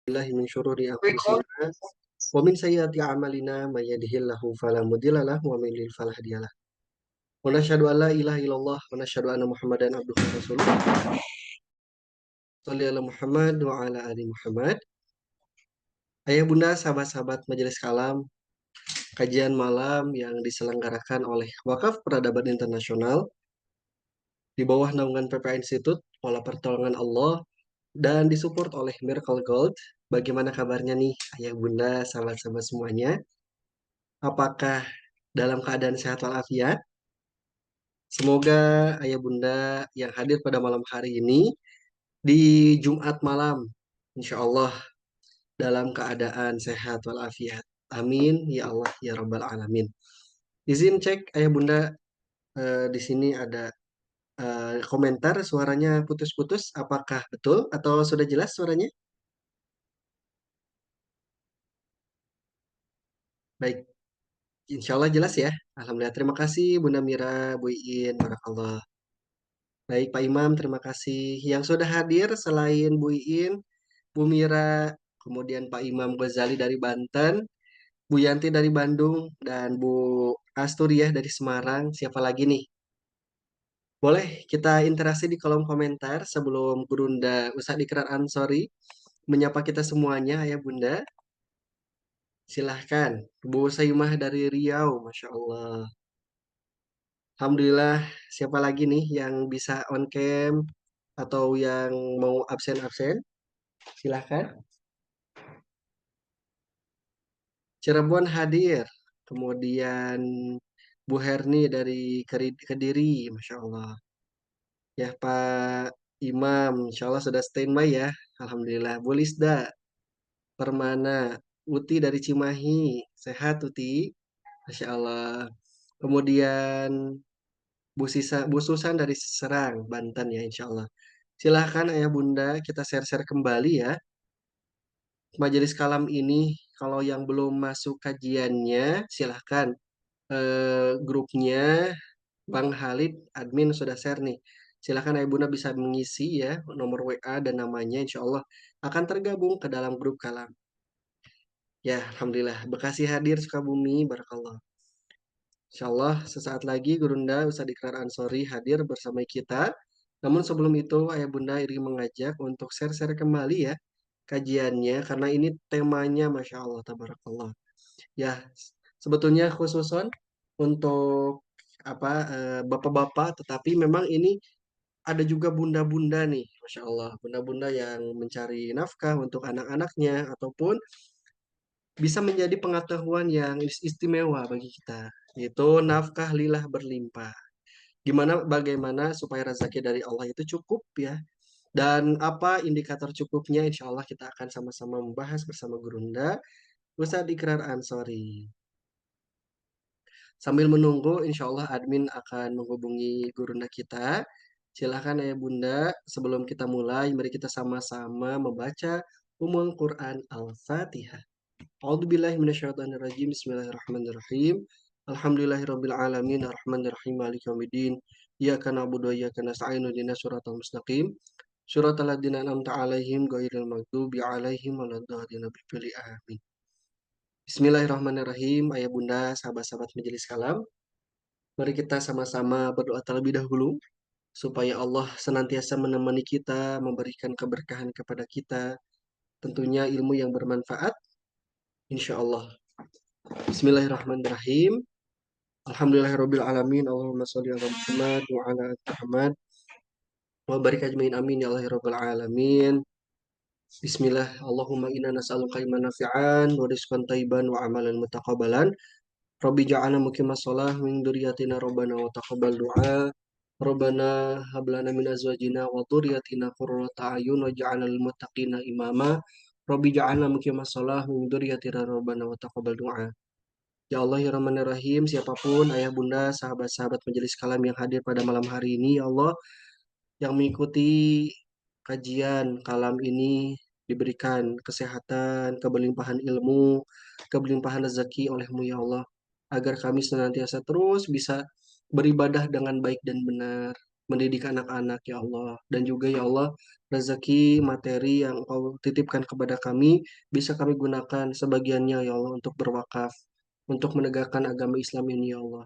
billahi min syururi anfusina wa min sayyiati a'malina may yahdihillahu fala mudilla lahu wa may yudlil fala hadiya lahu. Wa nasyhadu an la ilaha illallah wa nasyhadu anna Muhammadan abduhu wa rasuluh. Shalli ala Muhammad wa ala ali Muhammad. Ayah bunda sahabat-sahabat majelis kalam, kajian malam yang diselenggarakan oleh Wakaf Peradaban Internasional di bawah naungan PPA Institute Pola Pertolongan Allah dan disupport oleh Miracle Gold. Bagaimana kabarnya nih ayah bunda sahabat-sahabat semuanya? Apakah dalam keadaan sehat walafiat? Semoga ayah bunda yang hadir pada malam hari ini di Jumat malam, insya Allah dalam keadaan sehat walafiat. Amin ya Allah ya Rabbal Alamin. Izin cek ayah bunda, di sini ada komentar suaranya putus-putus. Apakah betul atau sudah jelas suaranya? Baik, insya Allah jelas ya. Alhamdulillah. Terima kasih Bunda Mira, Bu Iin, Barakallah. Baik Pak Imam, terima kasih. Yang sudah hadir selain Bu Iin, Bu Mira, kemudian Pak Imam Ghazali dari Banten, Bu Yanti dari Bandung, dan Bu Asturiah dari Semarang. Siapa lagi nih? Boleh kita interaksi di kolom komentar sebelum Gurunda Ustadz Ikrar Ansori menyapa kita semuanya, ya Bunda. Silahkan. Bu Saimah dari Riau, Masya Allah. Alhamdulillah, siapa lagi nih yang bisa on cam atau yang mau absen-absen? Silahkan. Cirebon hadir. Kemudian Bu Herni dari Kediri, Masya Allah. Ya Pak Imam, Insya Allah sudah standby ya. Alhamdulillah. Bu Lisda, Permana, Uti dari Cimahi. Sehat Uti, Masya Allah. Kemudian Bu Susan dari Serang, Banten ya Insya Allah. Silahkan Ayah Bunda, kita share-share kembali ya. Majelis kalam ini, kalau yang belum masuk kajiannya, silahkan grupnya Bang Halid, admin sudah share nih. Silahkan Ayah Bunda bisa mengisi ya nomor WA dan namanya insya Allah akan tergabung ke dalam grup kalam. Ya, Alhamdulillah. Bekasi hadir Sukabumi, Barakallah. Insya Allah sesaat lagi Gurunda Ustadz Ikrar Ansori hadir bersama kita. Namun sebelum itu Ayah Bunda ingin mengajak untuk share-share kembali ya kajiannya karena ini temanya Masya Allah Tabarakallah. Ya, sebetulnya khususon untuk apa bapak-bapak, tetapi memang ini ada juga bunda-bunda nih, Masya Allah, bunda-bunda yang mencari nafkah untuk anak-anaknya ataupun bisa menjadi pengetahuan yang istimewa bagi kita, yaitu nafkah lilah berlimpah. Bagaimana supaya rezeki dari Allah itu cukup ya, dan apa indikator cukupnya, insya Allah kita akan sama-sama membahas bersama Gurunda Ustadz Ikrar Ansori. Sambil menunggu, insya Allah admin akan menghubungi gurunda kita. Silahkan ya Bunda, sebelum kita mulai, mari kita sama-sama membaca Ummul Quran Al-Fatihah. A'udzubillahi minasyaitonirrajim. Bismillahirrahmanirrahim. Alhamdulillahirabbil alamin arrahmanirrahim maliki yaumiddin. Iyyaka na'budu wa iyyaka nasta'in ihdinas siratal mustaqim. Siratal ladzina an'amta 'alaihim ghairil maghdubi alaihim waladdallin. Amin. Bismillahirrahmanirrahim. Ayah Bunda, sahabat-sahabat majelis kalam, mari kita sama-sama berdoa terlebih dahulu supaya Allah senantiasa menemani kita, memberikan keberkahan kepada kita, tentunya ilmu yang bermanfaat, insya Allah. Bismillahirrahmanirrahim. Alhamdulillahirabbil alamin. Allahumma sholli ala Muhammad wa ala ali Muhammad wa barik ajmain amin ya Allah ya rabbal alamin. Bismillah. Allahumma inna nas'aluka iman nafi'an wa rizqan thayyiban wa amalan mutaqabbalan. Rabbi ja'alna muqimas shalah min dzurriyyatina rabbana wa taqabbal du'a. Rabbana hab lana min azwajina wa dzurriyyatina qurrata a'yun waj'alna lil muttaqina imama. Rabbi ja'alna muqimas shalah min dzurriyyatina rabbana wa taqabbal du'a. Ya Allah ya Rahman ya Rahim, siapapun ayah bunda sahabat-sahabat majelis kalam yang hadir pada malam hari ini, ya Allah, yang mengikuti kajian kalam ini diberikan kesehatan, keberlimpahan ilmu, keberlimpahan rezeki olehmu ya Allah, agar kami senantiasa terus bisa beribadah dengan baik dan benar, mendidik anak-anak ya Allah. Dan juga ya Allah, rezeki materi yang Engkau titipkan kepada kami, bisa kami gunakan sebagiannya ya Allah untuk berwakaf, untuk menegakkan agama Islam ini ya Allah.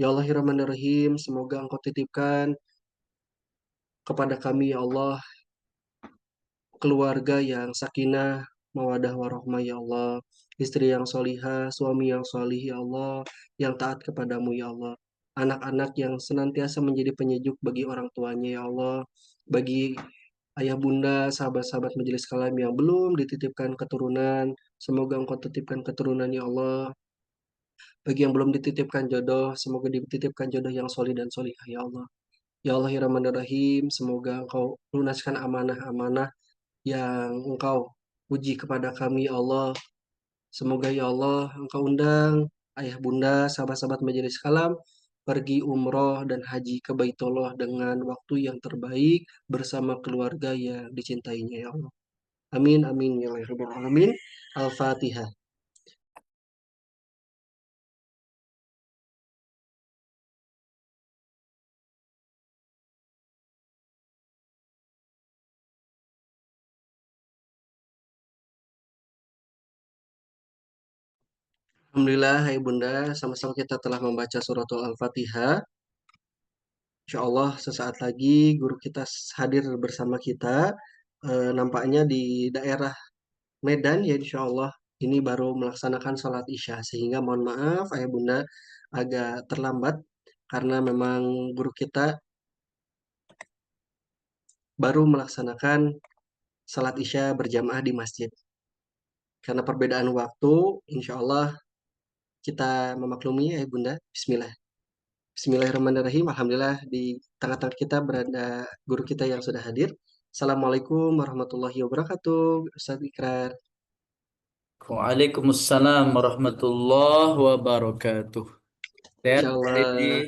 Ya Allah, ya Rahman ya Rahim, semoga Engkau titipkan kepada kami ya Allah keluarga yang sakinah, mawadah warohmah ya Allah, istri yang solihah, suami yang solih ya Allah, yang taat kepadamu ya Allah, anak-anak yang senantiasa menjadi penyejuk bagi orang tuanya ya Allah, bagi ayah bunda, sahabat-sahabat majelis kalam yang belum dititipkan keturunan, semoga engkau titipkan keturunan ya Allah, bagi yang belum dititipkan jodoh, semoga dititipkan jodoh yang solih dan solihah ya Allah. Ya Allah, ya Rahman ya Rahim, semoga engkau lunaskan amanah-amanah yang Engkau uji kepada kami, ya Allah. Semoga ya Allah Engkau undang ayah bunda, sahabat-sahabat majelis kalam pergi umroh dan haji ke Baitullah dengan waktu yang terbaik bersama keluarga yang dicintainya ya Allah. Amin amin ya rabbal alamin. Al-Fatihah. Alhamdulillah, hai bunda, sama-sama kita telah membaca suratul Al-Fatihah. Insya Allah sesaat lagi guru kita hadir bersama kita. Nampaknya di daerah Medan ya insya Allah ini baru melaksanakan sholat Isya sehingga mohon maaf ayah bunda agak terlambat karena memang guru kita baru melaksanakan sholat Isya berjamaah di masjid. Karena perbedaan waktu, insya Allah kita memaklumi ayah bunda. Bismillah. Bismillahirrahmanirrahim. Alhamdulillah di tengah-tengah kita berada guru kita yang sudah hadir. Assalamualaikum warahmatullahi wabarakatuh. Ustaz Ikrar. Waalaikumsalam warahmatullahi wabarakatuh. Sehat, Insya Pak Ridi? Allah.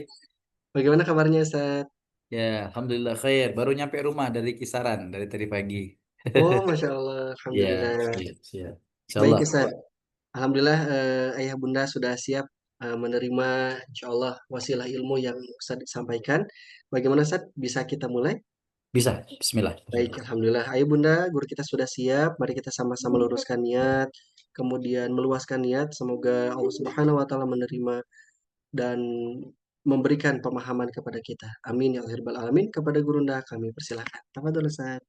Bagaimana kabarnya Ustaz? Ya, alhamdulillah khair. Baru nyampe rumah dari Kisaran dari tadi pagi. Oh, Masya Allah. Ya, Alhamdulillah. siap, siap. Baik Insyaallah. Ustaz. Alhamdulillah ayah bunda sudah siap menerima insya Allah wasilah ilmu yang Ustaz sampaikan. Bagaimana Ustaz? Bisa kita mulai? Bisa. Bismillah. Baik, Alhamdulillah. Ayah bunda, guru kita sudah siap. Mari kita sama-sama luruskan niat. Kemudian meluaskan niat. Semoga Allah Subhanahu wa Ta'ala menerima dan memberikan pemahaman kepada kita. Amin ya Allah Rabbal Alamin. Kepada gurunda kami persilakan. Tafadhol Ustaz.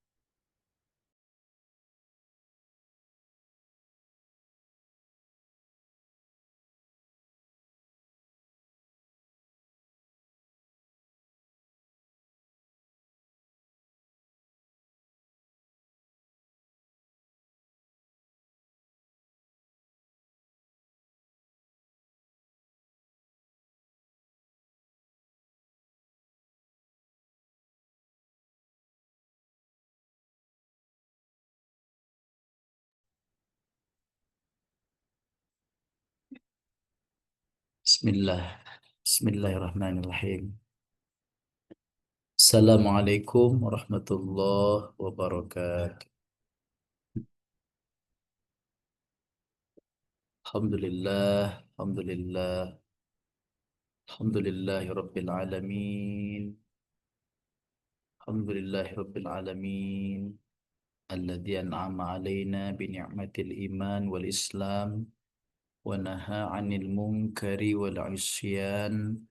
Bismillah. Bismillahirrahmanirrahim. Assalamualaikum warahmatullahi wabarakatuh. Alhamdulillah, alhamdulillah, alhamdulillahi rabbil alamin. Alhamdulillahi rabbil alamin. الذي أنعم علينا بنعمة الإيمان والإسلام ونهى عن المنكر والعصيان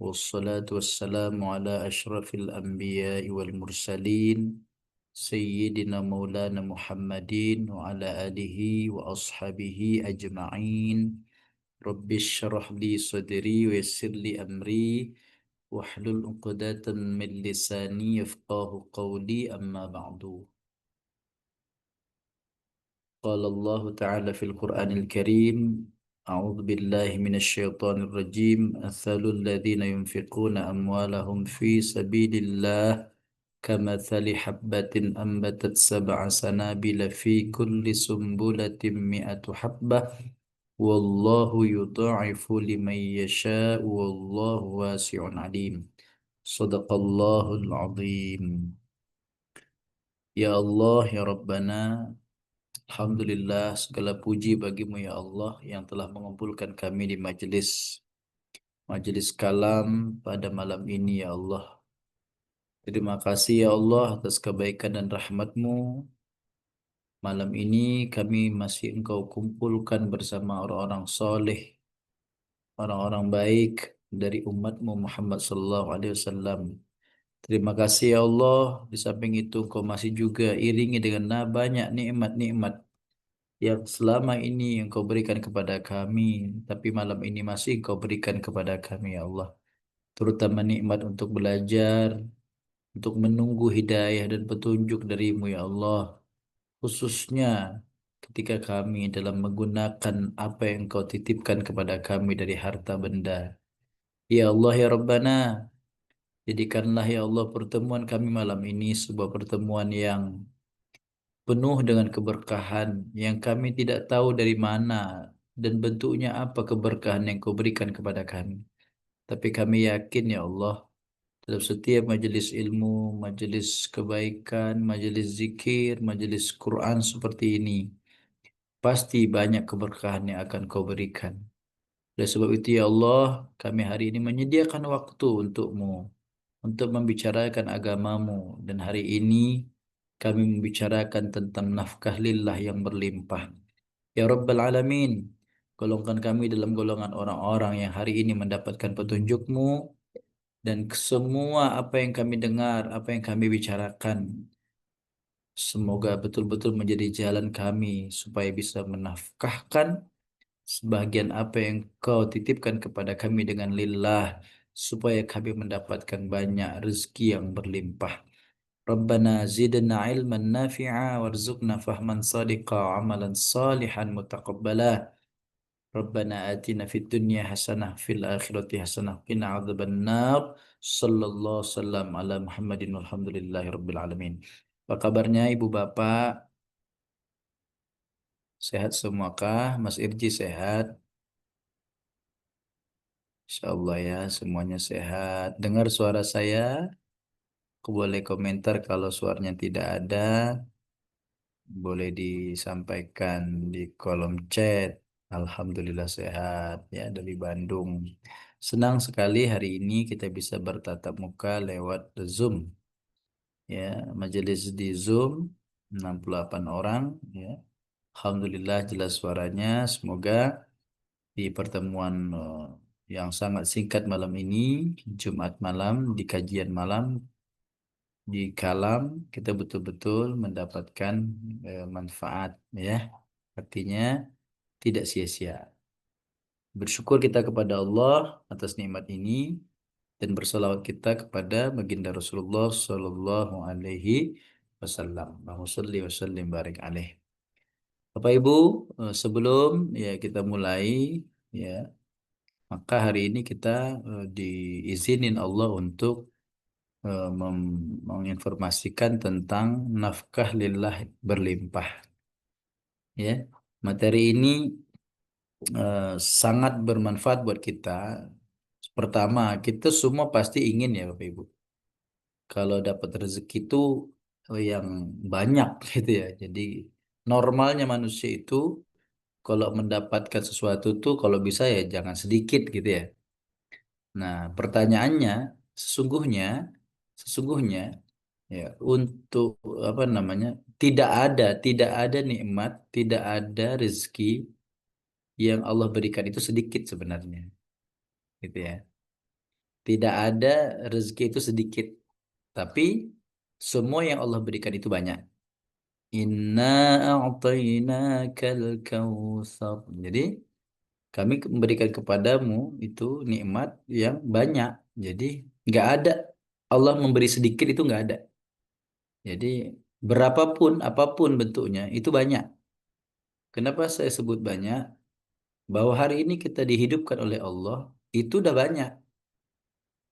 والصلاة والسلام على أشرف الأنبياء والمرسلين سيدنا مولانا محمد وعلى آله وأصحابه أجمعين رب اشرح لي صدري ويسر لي أمري واحلل عقدة من لساني يفقه قولي أما بعد. قال الله تعالى في القرآن الكريم: أعوذ بالله من الشيطان الرجيم. مثل الذين ينفقون أموالهم في سبيل الله كمثل حبة أنبتت 7 سنابل في كل سنبلة 100 حبة والله يضاعف لمن يشاء والله واسع عليم. صدق الله العظيم. Ya Allah, ya Rabbana, Alhamdulillah, segala puji bagimu ya Allah yang telah mengumpulkan kami di majelis kalam pada malam ini ya Allah. Terima kasih ya Allah atas kebaikan dan rahmat-Mu. Malam ini kami masih Engkau kumpulkan bersama orang-orang soleh, orang-orang baik dari umat-Mu Muhammad sallallahu alaihi wasallam. Terima kasih ya Allah. Di samping itu Engkau masih juga iringi dengan banyak nikmat-nikmat yang selama ini Engkau berikan kepada kami, tapi malam ini masih Engkau berikan kepada kami ya Allah. Terutama nikmat untuk belajar, untuk menunggu hidayah dan petunjuk darimu ya Allah. Khususnya ketika kami dalam menggunakan apa yang Engkau titipkan kepada kami dari harta benda. Ya Allah ya Rabbana, jadikanlah ya Allah pertemuan kami malam ini sebuah pertemuan yang penuh dengan keberkahan yang kami tidak tahu dari mana dan bentuknya apa keberkahan yang Kau berikan kepada kami. Tapi kami yakin ya Allah, dalam setiap majelis ilmu, majelis kebaikan, majelis zikir, majelis Quran seperti ini, pasti banyak keberkahan yang akan Kau berikan. Oleh sebab itu ya Allah, kami hari ini menyediakan waktu untukmu, untuk membicarakan agamamu. Dan hari ini kami membicarakan tentang nafkah lillah yang berlimpah. Ya Rabbal Alamin, golongkan kami dalam golongan orang-orang yang hari ini mendapatkan petunjukmu, dan semua apa yang kami dengar, apa yang kami bicarakan, semoga betul-betul menjadi jalan kami supaya bisa menafkahkan sebagian apa yang kau titipkan kepada kami dengan lillah, supaya kami mendapatkan banyak rezeki yang berlimpah. Rabbana zidna ilman nafi'a warzuqna fahman sadiqa amalan salihan mutaqabbala. Rabbana atina fid dunya hasanah fil akhirati hasanah qina adzabannar. Sallallahu sallam ala Muhammadin walhamdulillahi rabbil alamin. Apa kabarnya Ibu Bapak? Sehat semuakah? Mas Irji sehat? Insya Allah ya, semuanya sehat. Dengar suara saya? Aku boleh komentar kalau suaranya tidak ada. Boleh disampaikan di kolom chat. Alhamdulillah sehat ya dari Bandung. Senang sekali hari ini kita bisa bertatap muka lewat Zoom ya, majelis di Zoom 68 orang ya. Alhamdulillah jelas suaranya. Semoga di pertemuan yang sangat singkat malam ini, Jumat malam, di kajian malam, di kalam, kita betul-betul mendapatkan manfaat ya. Artinya tidak sia-sia. Bersyukur kita kepada Allah atas nikmat ini dan bersalawat kita kepada baginda Rasulullah Sallallahu Alaihi Wasallam. Allahumma sholli wa sallim barik alaih. Bapak Ibu, sebelum ya kita mulai ya, maka hari ini kita diizinin Allah untuk menginformasikan tentang nafkah lillah berlimpah. Ya, materi ini sangat bermanfaat buat kita. Pertama, kita semua pasti ingin ya Bapak Ibu, kalau dapat rezeki itu yang banyak gitu ya. Jadi normalnya manusia itu kalau mendapatkan sesuatu tuh kalau bisa ya jangan sedikit gitu ya. Nah, pertanyaannya sesungguhnya sesungguhnya ya, untuk apa namanya? Tidak ada nikmat, tidak ada rezeki yang Allah berikan itu sedikit sebenarnya, gitu ya. Tidak ada rezeki itu sedikit, tapi semua yang Allah berikan itu banyak. Inna a'tainakal kautsar. Jadi kami memberikan kepadamu itu nikmat yang banyak. Jadi nggak ada Allah memberi sedikit itu nggak ada. Jadi berapapun apapun bentuknya itu banyak. Kenapa saya sebut banyak? Bahwa hari ini kita dihidupkan oleh Allah itu udah banyak.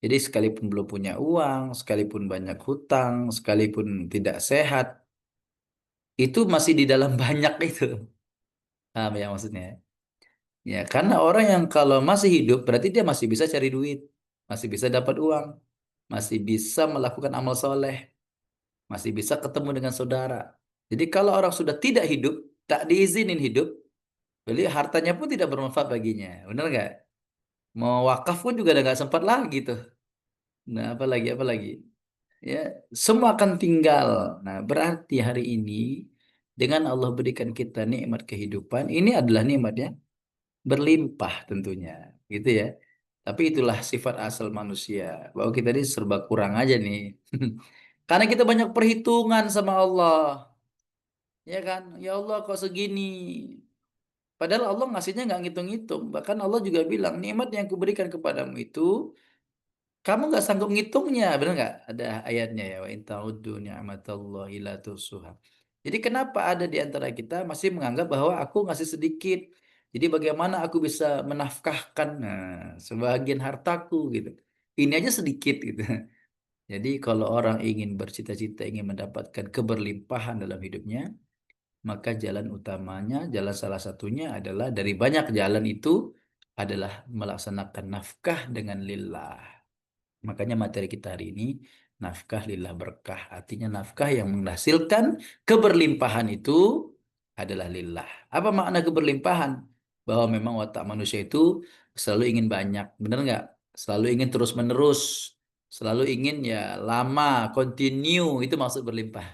Jadi sekalipun belum punya uang, sekalipun banyak hutang, sekalipun tidak sehat, itu masih di dalam banyak itu. Paham ya maksudnya? Ya, karena orang yang kalau masih hidup berarti dia masih bisa cari duit, masih bisa dapat uang, masih bisa melakukan amal soleh, masih bisa ketemu dengan saudara. Jadi kalau orang sudah tidak hidup, tak diizinin hidup, jadi hartanya pun tidak bermanfaat baginya. Benar nggak? Mau wakaf pun juga udah nggak sempat lagi tuh. Nah, apalagi. ya, semua akan tinggal. Nah, berarti hari ini dengan Allah berikan kita nikmat kehidupan, ini adalah nikmatnya berlimpah tentunya, gitu ya. Tapi itulah sifat asal manusia, bahwa kita ini serba kurang aja nih. Karena kita banyak perhitungan sama Allah, ya kan? Ya Allah kok segini. Padahal Allah ngasihnya nggak ngitung-ngitung. Bahkan Allah juga bilang, nikmat yang kuberikan kepadamu itu kamu nggak sanggup ngitungnya, benar nggak? Ada ayatnya ya, wa in ta'uddu ni'matallahi la tuhsuha. Jadi kenapa ada di antara kita masih menganggap bahwa aku ngasih sedikit, jadi bagaimana aku bisa menafkahkan sebagian hartaku gitu. Ini aja sedikit gitu. Jadi kalau orang ingin bercita-cita ingin mendapatkan keberlimpahan dalam hidupnya, maka jalan utamanya, jalan salah satunya adalah dari banyak jalan itu adalah melaksanakan nafkah dengan lillah. Makanya materi kita hari ini nafkah lillah berkah. Artinya nafkah yang menghasilkan keberlimpahan itu adalah lillah. Apa makna keberlimpahan? Bahwa memang watak manusia itu selalu ingin banyak, benar nggak? Selalu ingin terus-menerus, selalu ingin ya lama, continue, itu maksud berlimpah,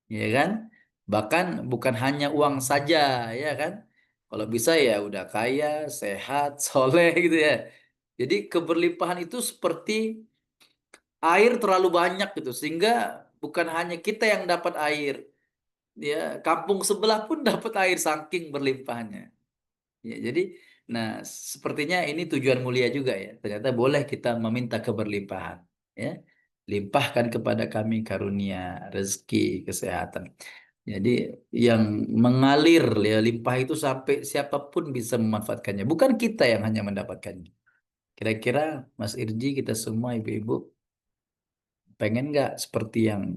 ya kan? Bahkan bukan hanya uang saja, ya kan? Kalau bisa ya udah kaya, sehat, soleh gitu ya. Jadi keberlimpahan itu seperti air terlalu banyak gitu sehingga bukan hanya kita yang dapat air, ya kampung sebelah pun dapat air saking berlimpahnya. Ya, jadi nah sepertinya ini tujuan mulia juga ya. Ternyata boleh kita meminta keberlimpahan, ya. Limpahkan kepada kami karunia, rezeki, kesehatan. Jadi yang mengalir ya limpah itu sampai siapapun bisa memanfaatkannya. Bukan kita yang hanya mendapatkannya. Kira-kira Mas Irji, kita semua ibu-ibu pengen nggak seperti yang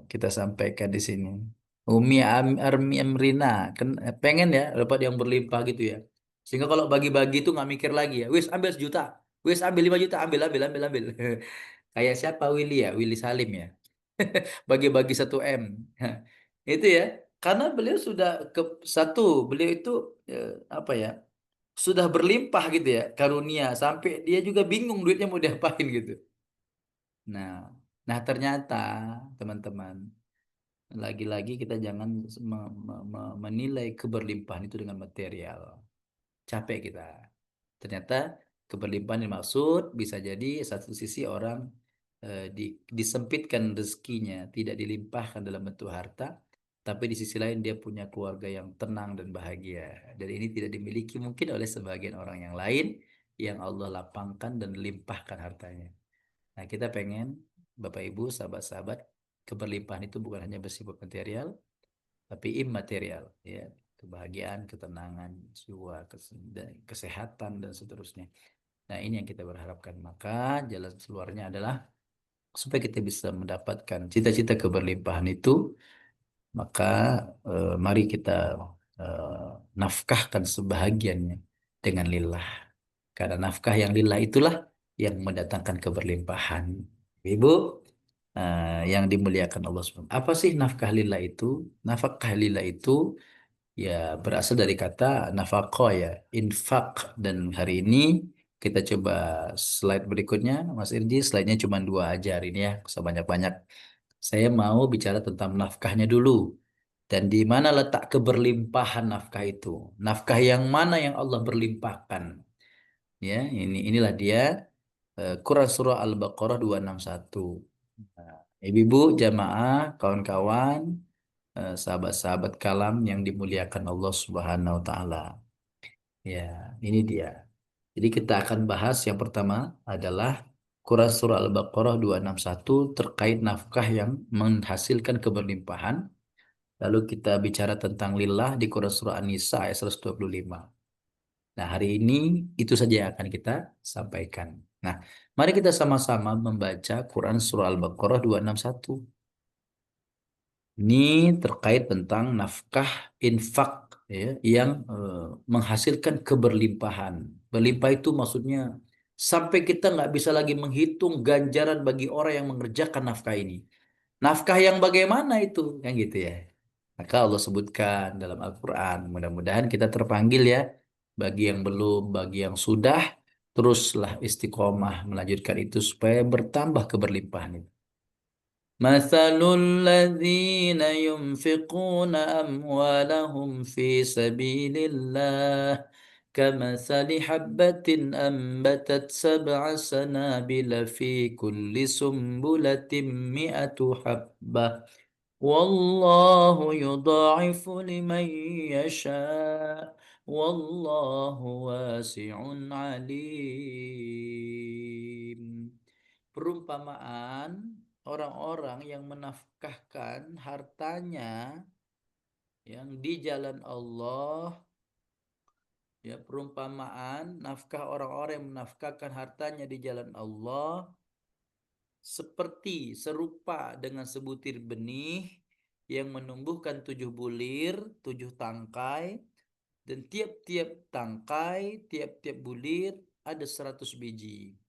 kita sampaikan di sini? Armi Amrina kan pengen ya dapat yang berlimpah gitu ya. Sehingga kalau bagi-bagi itu nggak mikir lagi ya. Wis ambil 1 juta, wis ambil 5 juta, ambil ambil ambil ambil. Kayak siapa Willy ya, Willy Salim ya. Bagi-bagi 1 M. Itu ya. Karena beliau sudah ke satu, beliau itu apa ya? Sudah berlimpah gitu ya karunia sampai dia juga bingung duitnya mau diapain gitu. Nah, nah ternyata teman-teman, lagi-lagi kita jangan menilai keberlimpahan itu dengan material. Capek kita. Ternyata keberlimpahan yang dimaksud bisa jadi satu sisi orang disempitkan rezekinya, tidak dilimpahkan dalam bentuk harta, tapi di sisi lain dia punya keluarga yang tenang dan bahagia. Dan ini tidak dimiliki mungkin oleh sebagian orang yang lain yang Allah lapangkan dan limpahkan hartanya. Nah, kita pengen Bapak Ibu, sahabat-sahabat, keberlimpahan itu bukan hanya bersifat material, tapi immaterial, ya. Kebahagiaan, ketenangan, jiwa, kesehatan dan seterusnya. Nah, ini yang kita berharapkan. Maka jalan keluarnya adalah supaya kita bisa mendapatkan cita-cita keberlimpahan itu, maka mari kita eh, nafkahkan sebahagiannya dengan lillah. Karena nafkah yang lillah itulah yang mendatangkan keberlimpahan. Ibu, yang dimuliakan Allah SWT. Apa sih nafkah lillah itu? Nafkah lillah itu ya berasal dari kata nafkah ya, infak. Dan hari ini kita coba slide berikutnya, Mas Irji. Slide-nya cuma 2 aja hari ini ya, usah banyak-banyak. Saya mau bicara tentang nafkahnya dulu. Dan di mana letak keberlimpahan nafkah itu? Nafkah yang mana yang Allah berlimpahkan? Ya, inilah dia Quran Surah Al-Baqarah 261. Nah, ibu-ibu, jamaah, kawan-kawan, sahabat-sahabat kalam yang dimuliakan Allah Subhanahu wa taala. Ya, ini dia. Jadi kita akan bahas yang pertama adalah Quran Surah Al-Baqarah 261 terkait nafkah yang menghasilkan keberlimpahan. Lalu kita bicara tentang lillah di Quran Surah An-Nisa ayat 125. Nah, hari ini itu saja yang akan kita sampaikan. Nah, mari kita sama-sama membaca Quran Surah Al-Baqarah 261. Ini terkait tentang nafkah infak ya, yang menghasilkan keberlimpahan. Berlimpah itu maksudnya sampai kita nggak bisa lagi menghitung ganjaran bagi orang yang mengerjakan nafkah ini. Nafkah yang bagaimana itu? Kan gitu ya. Maka Allah sebutkan dalam Al-Quran. Mudah-mudahan kita terpanggil ya. Bagi yang belum, bagi yang sudah, teruslah istiqomah melanjutkan itu supaya bertambah keberlimpahan itu. مثل الذين ينفقون أموالهم في سبيل الله كمثل حبة أنبتت 7 سنابل في كل سنبلة 100 حبة والله يضاعف لمن يشاء والله واسع عليم. Perumpamaan orang-orang yang menafkahkan hartanya yang di jalan Allah, ya, perumpamaan nafkah orang-orang yang menafkahkan hartanya di jalan Allah seperti serupa dengan sebutir benih yang menumbuhkan 7 bulir, 7 tangkai, dan tiap-tiap tangkai, tiap-tiap bulir ada 100 biji.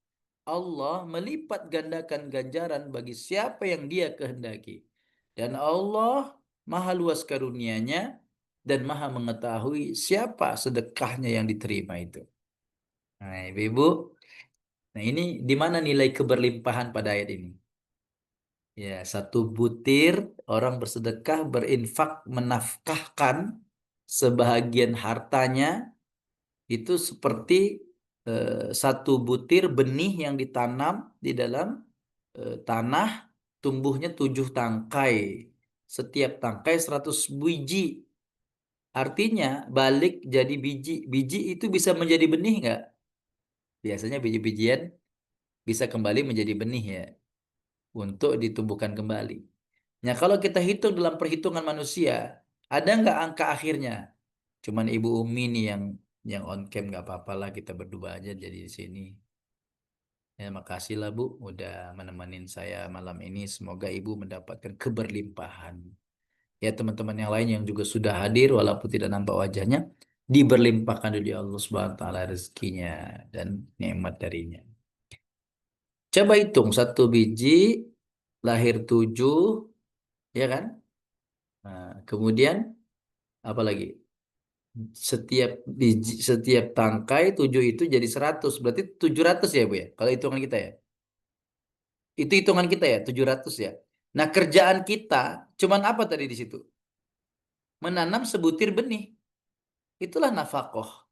Allah melipat gandakan ganjaran bagi siapa yang Dia kehendaki. Dan Allah Maha luas karunia-Nya dan Maha mengetahui siapa sedekahnya yang diterima itu. Nah, Ibu-ibu, nah ini di mana nilai keberlimpahan pada ayat ini? Ya, 1 butir orang bersedekah, berinfak, menafkahkan sebahagian hartanya itu seperti 1 butir benih yang ditanam di dalam tanah, tumbuhnya 7 tangkai. Setiap tangkai 100 biji. Artinya balik jadi biji. Biji itu bisa menjadi benih nggak? Biasanya biji-bijian bisa kembali menjadi benih ya, untuk ditumbuhkan kembali. Nah, kalau kita hitung dalam perhitungan manusia, ada nggak angka akhirnya? Cuman Ibu Umi nih yang on cam, nggak apa-apa lah, kita berdua aja jadi di sini. Ya, makasih lah Bu, udah menemenin saya malam ini. Semoga Ibu mendapatkan keberlimpahan. Ya, teman-teman yang lain yang juga sudah hadir, walaupun tidak nampak wajahnya, diberlimpahkan oleh Allah Subhanahu wa taala rezekinya dan nikmat darinya. Coba hitung 1 biji lahir 7, ya kan? Nah, kemudian apa lagi? Setiap biji, setiap tangkai 7 itu jadi 100. Berarti 700 ya Bu ya? Kalau hitungan kita ya. Itu hitungan kita ya, 700 ya. Nah, kerjaan kita cuman apa tadi di situ? Menanam sebutir benih. Itulah nafkah.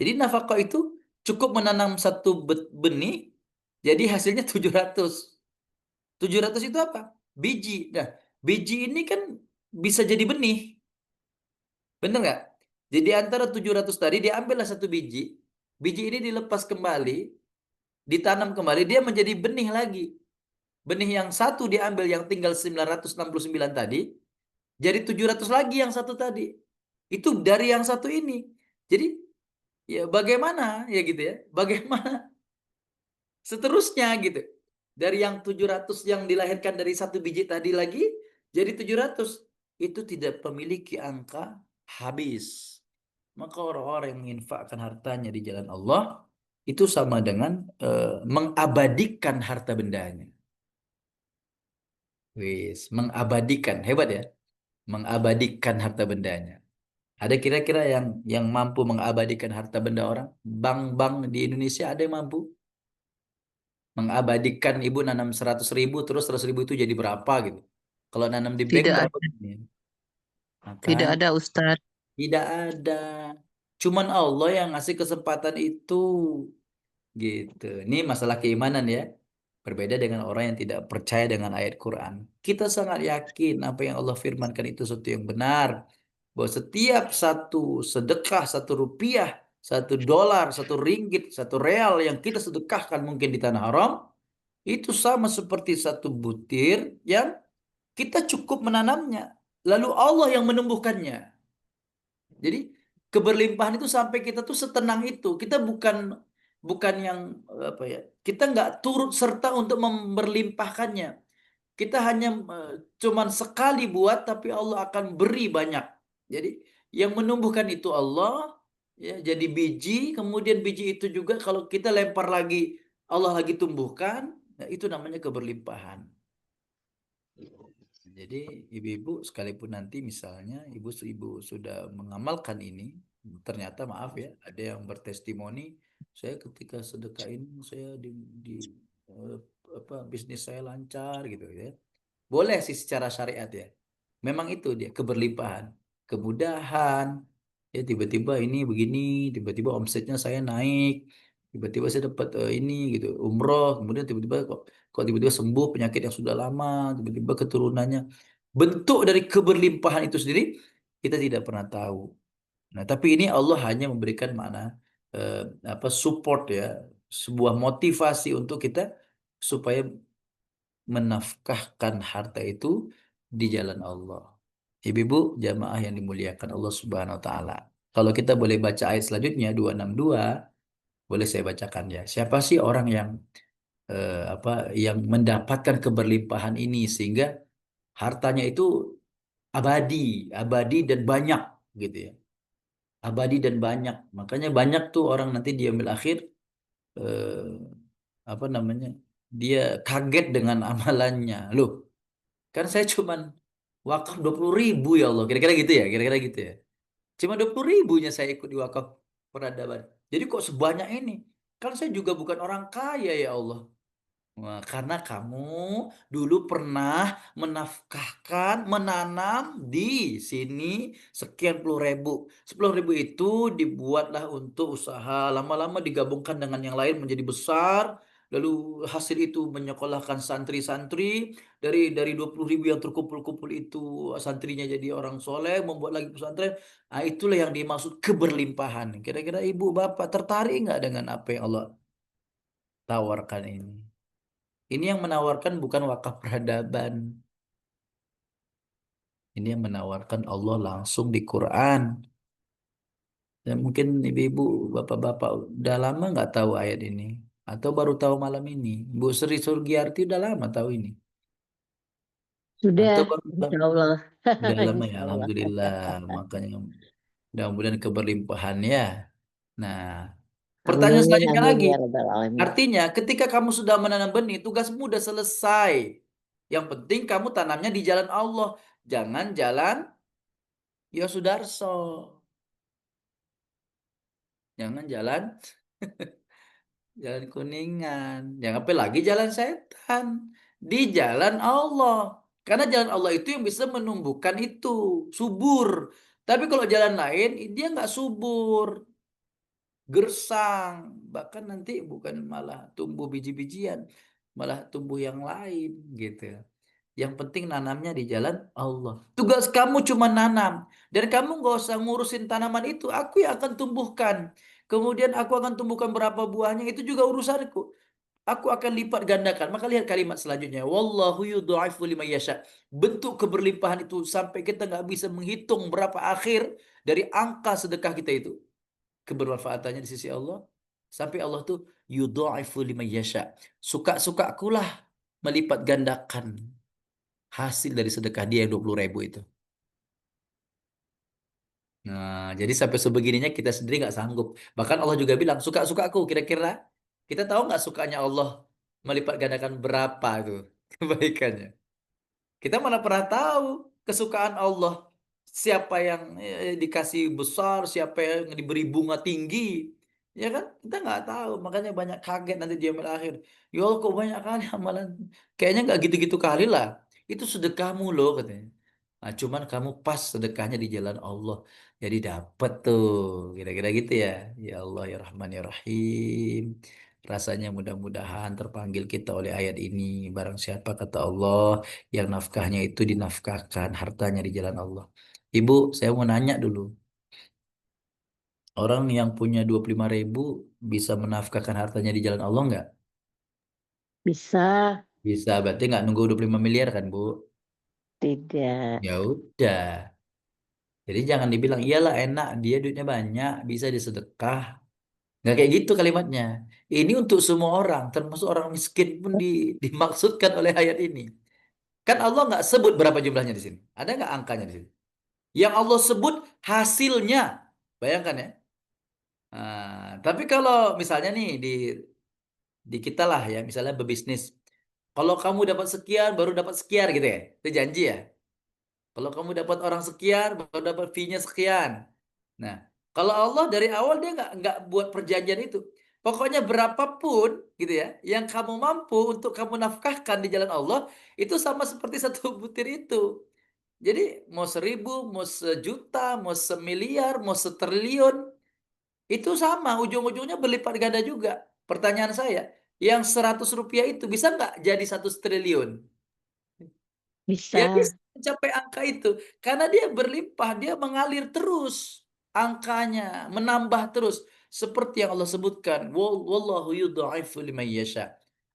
Jadi nafkah itu cukup menanam satu benih, jadi hasilnya 700. 700 itu apa? Biji. Nah, biji ini kan bisa jadi benih. Bener nggak? Jadi antara 700 tadi diambillah 1 biji. Biji ini dilepas kembali, ditanam kembali, dia menjadi benih lagi. Benih yang satu diambil yang tinggal 969 tadi, jadi 700 lagi yang satu tadi. Itu dari yang satu ini. Jadi ya bagaimana ya gitu ya. Bagaimana seterusnya gitu. Dari yang 700 yang dilahirkan dari 1 biji tadi lagi jadi 700. Itu tidak memiliki angka habis. Maka orang-orang yang menginfakkan hartanya di jalan Allah itu sama dengan mengabadikan harta bendanya. Wis, mengabadikan, hebat ya. Mengabadikan harta bendanya. Ada kira-kira yang mampu mengabadikan harta benda orang? Bank-bank di Indonesia ada yang mampu mengabadikan, Ibu nanam 100.000 terus 100.000 itu jadi berapa gitu. Kalau nanam di bank Tidak berapa? ada, Gitu? tidak Maka ada Ustadz. tidak ada. Cuman Allah yang ngasih kesempatan itu. Gitu. Ini masalah keimanan ya. Berbeda dengan orang yang tidak percaya dengan ayat Quran. Kita sangat yakin apa yang Allah firmankan itu sesuatu yang benar. Bahwa setiap satu sedekah, 1 rupiah, 1 dolar, 1 ringgit, 1 real yang kita sedekahkan mungkin di tanah haram, itu sama seperti 1 butir yang kita cukup menanamnya. Lalu Allah yang menumbuhkannya. Jadi keberlimpahan itu sampai kita tuh setenang itu. Kita bukan bukan yang apa ya? Kita nggak turut serta untuk memberlimpahkannya. Kita hanya cuman sekali buat, tapi Allah akan beri banyak. Jadi yang menumbuhkan itu Allah, ya, jadi biji. Kemudian biji itu juga kalau kita lempar lagi, Allah lagi tumbuhkan. Nah, itu namanya keberlimpahan. Jadi ibu-ibu sekalipun nanti misalnya ibu sudah mengamalkan ini, ternyata maaf ya, ada yang bertestimoni, saya ketika sedekah ini saya di bisnis saya lancar gitu ya. Boleh sih secara syariat ya. Memang itu dia keberlimpahan, kemudahan. Ya tiba-tiba ini begini, tiba-tiba omsetnya saya naik, tiba-tiba saya dapat ini gitu, umroh, kemudian tiba-tiba kok tiba-tiba sembuh penyakit yang sudah lama, tiba-tiba keturunannya. Bentuk dari keberlimpahan itu sendiri kita tidak pernah tahu. Nah, tapi ini Allah hanya memberikan makna eh, support ya, sebuah motivasi untuk kita supaya menafkahkan harta itu di jalan Allah. Ibu-ibu jamaah yang dimuliakan Allah Subhanahu wa taala. Kalau kita boleh baca ayat selanjutnya 262, boleh saya bacakan ya. Siapa sih orang yang yang mendapatkan keberlimpahan ini sehingga hartanya itu abadi, abadi dan banyak gitu ya. Abadi dan banyak. Makanya banyak tuh orang nanti di yaumil akhir eh, apa namanya? Dia kaget dengan amalannya. Loh, kan saya cuman wakaf 20.000 ya Allah. Kira-kira gitu ya. Kira-kira gitu ya. Cuma 20.000-nya saya ikut di wakaf peradaban. Jadi kok sebanyak ini? Kan saya juga bukan orang kaya ya Allah. Wah, karena kamu dulu pernah menafkahkan, menanam di sini sekian puluh ribu. 10.000 itu dibuatlah untuk usaha. Lama-lama digabungkan dengan yang lain menjadi besar. Lalu hasil itu menyekolahkan santri-santri. Dari 20.000 yang terkumpul-kumpul itu santrinya jadi orang soleh, membuat lagi pesantren. Nah, itulah yang dimaksud keberlimpahan. Kira-kira ibu bapak tertarik nggak dengan apa yang Allah tawarkan ini? Ini yang menawarkan bukan wakaf peradaban. Ini yang menawarkan Allah langsung di Quran. Dan mungkin ibu-ibu, bapak-bapak udah lama nggak tahu ayat ini. Atau baru tahu malam ini. Bu Sri Surgiarti udah lama tahu ini. Sudah, Atau baru insya Allah. udah lama ya, Insya Allah. Alhamdulillah. Makanya mudah-mudahan keberlimpahan ya. Nah, pertanyaan Amin, selanjutnya amin lagi. ya Rabbal Alamin. Artinya, ketika kamu sudah menanam benih, tugasmu udah selesai. Yang penting kamu tanamnya di jalan Allah. Jangan jalan Yosudarso. Jangan jalan jalan Kuningan. Jangan sampai lagi jalan setan. Di jalan Allah. Karena jalan Allah itu yang bisa menumbuhkan itu. Subur. Tapi kalau jalan lain, dia nggak subur. Gersang. Bahkan nanti bukan malah tumbuh biji-bijian. Malah tumbuh yang lain gitu. Yang penting nanamnya di jalan Allah. Tugas kamu cuma nanam. Dan kamu nggak usah ngurusin tanaman itu. Aku yang akan tumbuhkan. Kemudian aku akan tumbuhkan berapa buahnya. Itu juga urusanku. Aku akan lipat gandakan. Maka lihat kalimat selanjutnya. Wallahu yudha'ifu liman yasha. Bentuk keberlimpahan itu sampai kita nggak bisa menghitung berapa akhir dari angka sedekah kita itu. Kebermanfaatannya di sisi Allah. Sampai Allah tuh yudha'ifu liman yasha. Suka-suka akulah melipat gandakan hasil dari sedekah dia yang 20.000 itu. Nah, jadi sampai sebegininya kita sendiri nggak sanggup. Bahkan Allah juga bilang, suka-suka aku. Kira-kira kita tahu nggak sukanya Allah melipat gandakan berapa itu kebaikannya. Kita mana pernah tahu kesukaan Allah. Siapa yang dikasih besar, siapa yang diberi bunga tinggi. Ya kan? Kita nggak tahu. Makanya banyak kaget nanti di akhir akhir. Ya Allah kok banyak kali amalan. Kayaknya nggak gitu-gitu kali lah. Itu sedekahmu loh katanya. Nah, cuman kamu pas sedekahnya di jalan Allah. Jadi dapat tuh. Kira-kira gitu ya. Ya Allah ya Rahman ya Rahim. Rasanya mudah-mudahan terpanggil kita oleh ayat ini. Barang siapa kata Allah yang nafkahnya itu dinafkahkan hartanya di jalan Allah. Ibu, saya mau nanya dulu. Orang yang punya 25.000 bisa menafkahkan hartanya di jalan Allah nggak? Bisa, Bisa, berarti nggak nunggu 25 miliar kan, Bu? tidak. Ya udah. Jadi jangan dibilang, iyalah enak, dia duitnya banyak, bisa disedekah. Nggak kayak gitu kalimatnya. Ini untuk semua orang, termasuk orang miskin pun dimaksudkan oleh ayat ini. Kan Allah nggak sebut berapa jumlahnya di sini. Ada nggak angkanya di sini? Yang Allah sebut hasilnya. Bayangkan ya. Nah, tapi kalau misalnya nih di kita lah ya, misalnya berbisnis. Kalau kamu dapat sekian, baru dapat sekian gitu ya. Itu janji ya. Kalau kamu dapat orang sekian, baru dapat fee-nya sekian. Nah, kalau Allah dari awal dia nggak buat perjanjian itu. Pokoknya berapapun gitu ya, yang kamu mampu untuk kamu nafkahkan di jalan Allah, itu sama seperti satu butir itu. Jadi mau 1.000, mau 1.000.000, mau 1.000.000.000, mau 1.000.000.000, itu sama, ujung-ujungnya berlipat ganda juga. Pertanyaan saya, yang 100 rupiah itu bisa nggak jadi 1 triliun? Dia bisa Bisa. mencapai angka itu karena dia berlimpah, dia mengalir terus angkanya, menambah terus seperti yang Allah sebutkan, wallahu yudhaifu liman yasha.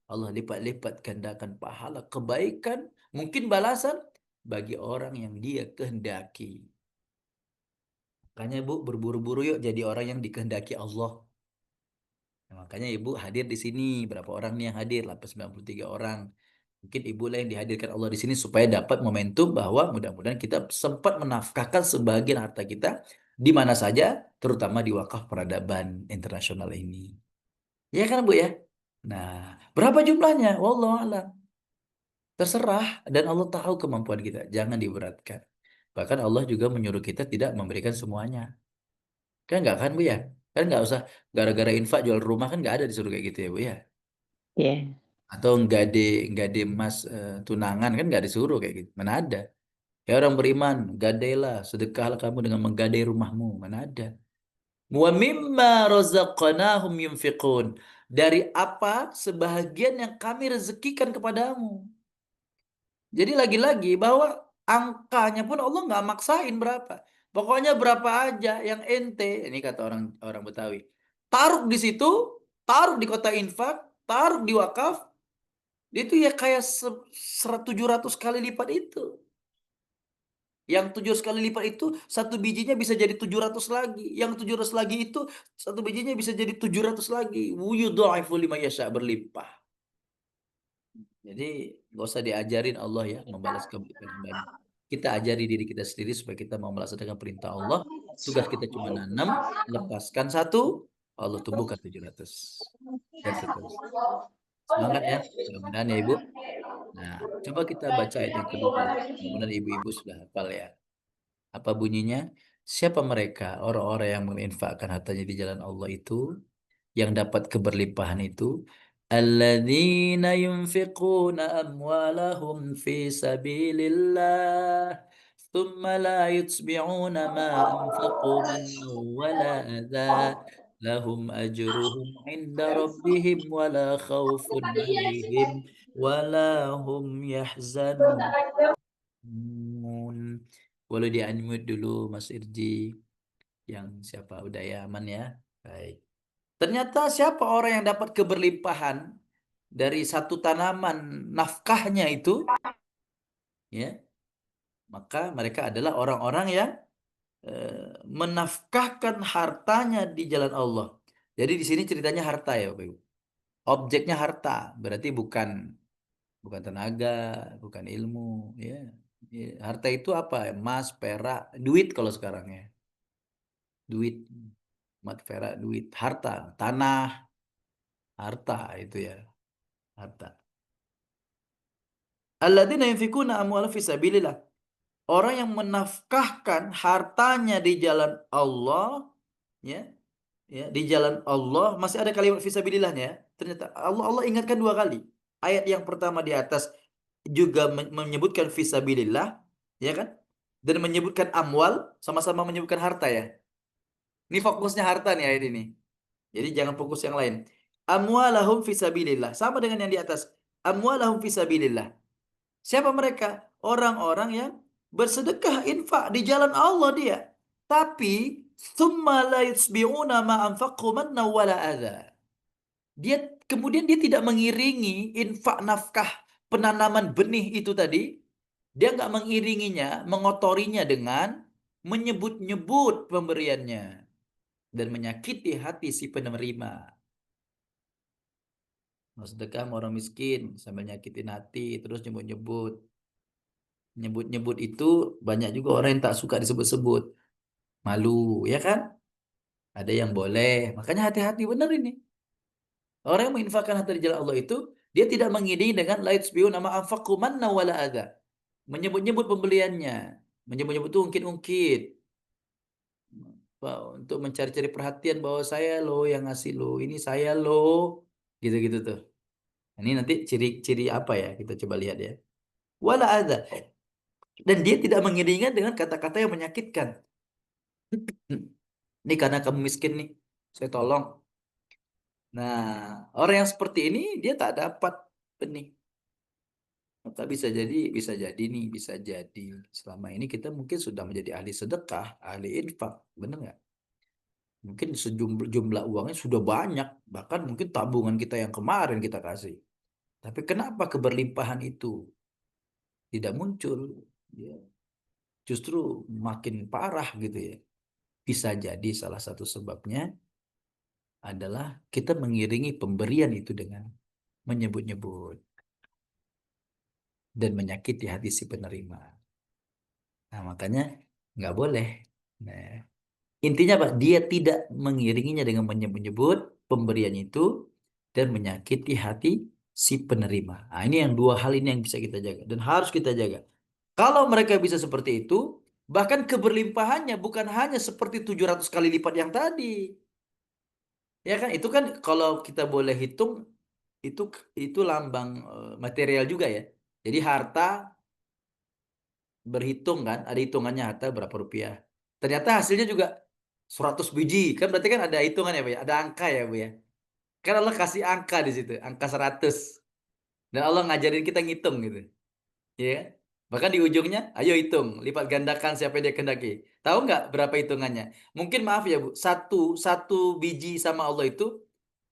Allah lipat-lipat gandakan pahala kebaikan, mungkin balasan bagi orang yang dia kehendaki. Makanya Bu, berburu-buru yuk jadi orang yang dikehendaki Allah. Nah, makanya Ibu hadir di sini. Berapa orang nih yang hadir? 93 orang. Mungkin Ibu lah yang dihadirkan Allah di sini supaya dapat momentum bahwa mudah-mudahan kita sempat menafkahkan sebagian harta kita di mana saja, terutama di wakaf peradaban internasional ini. Ya kan Bu ya? Nah, berapa jumlahnya? Wallahu a'lam. Terserah dan Allah tahu kemampuan kita. Jangan diberatkan. Bahkan Allah juga menyuruh kita tidak memberikan semuanya. Kan nggak kan Bu ya? Kan nggak usah gara-gara infak jual rumah, kan nggak ada disuruh kayak gitu ya Bu ya? Ya. Atau nggak de emas tunangan, kan nggak disuruh kayak gitu. Mana ada? Ya orang beriman, gadailah, sedekahlah kamu dengan menggadai rumahmu. Mana ada? Wa mimma razaqnahum yunfiqun. Dari apa sebahagian yang kami rezekikan kepadamu. Jadi lagi-lagi bahwa angkanya pun Allah nggak maksain berapa. Pokoknya berapa aja yang ente, ini kata orang orang Betawi. Taruh di situ, taruh di kota infak, taruh di wakaf, itu ya kayak 700 kali lipat itu. Yang 700 kali lipat itu satu bijinya bisa jadi 700 lagi. Yang 700 lagi itu satu bijinya bisa jadi 700 lagi. Wuyudha'ifu liman yasha, berlimpah. Jadi nggak usah diajarin Allah ya membalas kebaikan hambanya. Kita ajari diri kita sendiri supaya kita mau melaksanakan perintah Allah. Tugas kita cuma nanam, lepaskan satu, Allah tumbuhkan 700. Dan seterusnya. Semangat ya, mudah-mudahan ya Ibu. Nah, coba kita baca ayat yang kedua. Mudah-mudahan ibu-ibu sudah hafal ya. Apa bunyinya? Siapa mereka orang-orang yang menginfakkan hartanya di jalan Allah itu, yang dapat keberlimpahan itu? Alladzina yunfiquna amwalahum fi sabilillah thumma la yutbi'una ma anfaqu mannan wala adha lahum ajruhum inda rabbihim wala khawfun alaihim wala hum yahzanun. Boleh di-unmute dulu Mas Irji. Yang siapa? Udah ya, aman ya? Baik. Ternyata siapa orang yang dapat keberlimpahan dari satu tanaman nafkahnya itu, ya, maka mereka adalah orang-orang yang menafkahkan hartanya di jalan Allah. Jadi di sini ceritanya harta ya, Bapak Ibu. Objeknya harta, berarti bukan bukan tenaga, bukan ilmu, ya. Ya, harta itu apa? Emas, perak, duit kalau sekarang ya. Duit, emas, perak, duit, harta, tanah, harta itu ya, harta. Alladzina yunfikuna amwalahum fi sabilillah. Orang yang menafkahkan hartanya di jalan Allah, ya, ya, di jalan Allah, masih ada kalimat fisabilillahnya ya. Ternyata Allah ingatkan 2 kali. Ayat yang pertama di atas juga menyebutkan fisabilillah, ya kan? Dan menyebutkan amwal, sama-sama menyebutkan harta ya. Ini fokusnya harta nih ayat ini. Jadi jangan fokus yang lain. Amwalahum fisabilillah, sama dengan yang di atas. Amwalahum fisabilillah. Siapa mereka? Orang-orang yang bersedekah infak di jalan Allah dia. Tapi thumma la yutbi'una ma anfaqu manna wala adha. Dia kemudian dia tidak mengiringi infak nafkah penanaman benih itu tadi. Dia nggak mengiringinya, mengotorinya dengan menyebut-nyebut pemberiannya dan menyakiti hati si penerima. Mau sedekah sama orang miskin sambil nyakitin hati, terus nyebut-nyebut. Nyebut-nyebut itu banyak juga orang yang tak suka disebut-sebut. Malu, ya kan? Ada yang boleh. Makanya hati-hati benar ini. Orang yang menginfakkan harta di jalan Allah itu, dia tidak mengiringi dengan la yutbi'u nama anfaqu manna wala adha. Menyebut-nyebut pembeliannya. Menyebut-nyebut itu ungkit-ungkit. untuk mencari-cari perhatian bahwa saya loh yang ngasih loh, ini saya loh, gitu-gitu tuh. Ini nanti ciri-ciri apa ya? Kita coba lihat ya. Wala ada. Dan dia tidak mengiringi dengan kata-kata yang menyakitkan. Ini karena kamu miskin nih, saya tolong. Nah, orang yang seperti ini dia tak dapat benih. Maka bisa jadi nih, bisa jadi selama ini kita mungkin sudah menjadi ahli sedekah, ahli infak, benar nggak? Mungkin sejumlah jumlah uangnya sudah banyak, bahkan mungkin tabungan kita yang kemarin kita kasih. Tapi kenapa keberlimpahan itu tidak muncul? Ya, justru makin parah gitu ya. Bisa jadi salah satu sebabnya adalah kita mengiringi pemberian itu dengan menyebut-nyebut dan menyakiti hati si penerima. Nah, makanya nggak boleh. Nah, intinya Pak, dia tidak mengiringinya dengan menyebut-nyebut pemberian itu dan menyakiti hati si penerima. Nah, ini yang dua hal ini yang bisa kita jaga dan harus kita jaga. Kalau mereka bisa seperti itu, bahkan keberlimpahannya bukan hanya seperti 700 kali lipat yang tadi. Ya kan, itu kan kalau kita boleh hitung itu itu lambang material juga ya. Jadi harta berhitung kan, ada hitungannya harta berapa rupiah. Ternyata hasilnya juga 100 biji, kan berarti kan ada hitungan ya Bu ya, ada angka ya Bu ya. Kan Allah kasih angka di situ, angka 100. Dan Allah ngajarin kita ngitung gitu. Ya kan? Bahkan di ujungnya, ayo hitung, lipat gandakan siapa yang dia kehendaki. Tahu nggak berapa hitungannya? Mungkin maaf ya Bu, satu satu biji sama Allah itu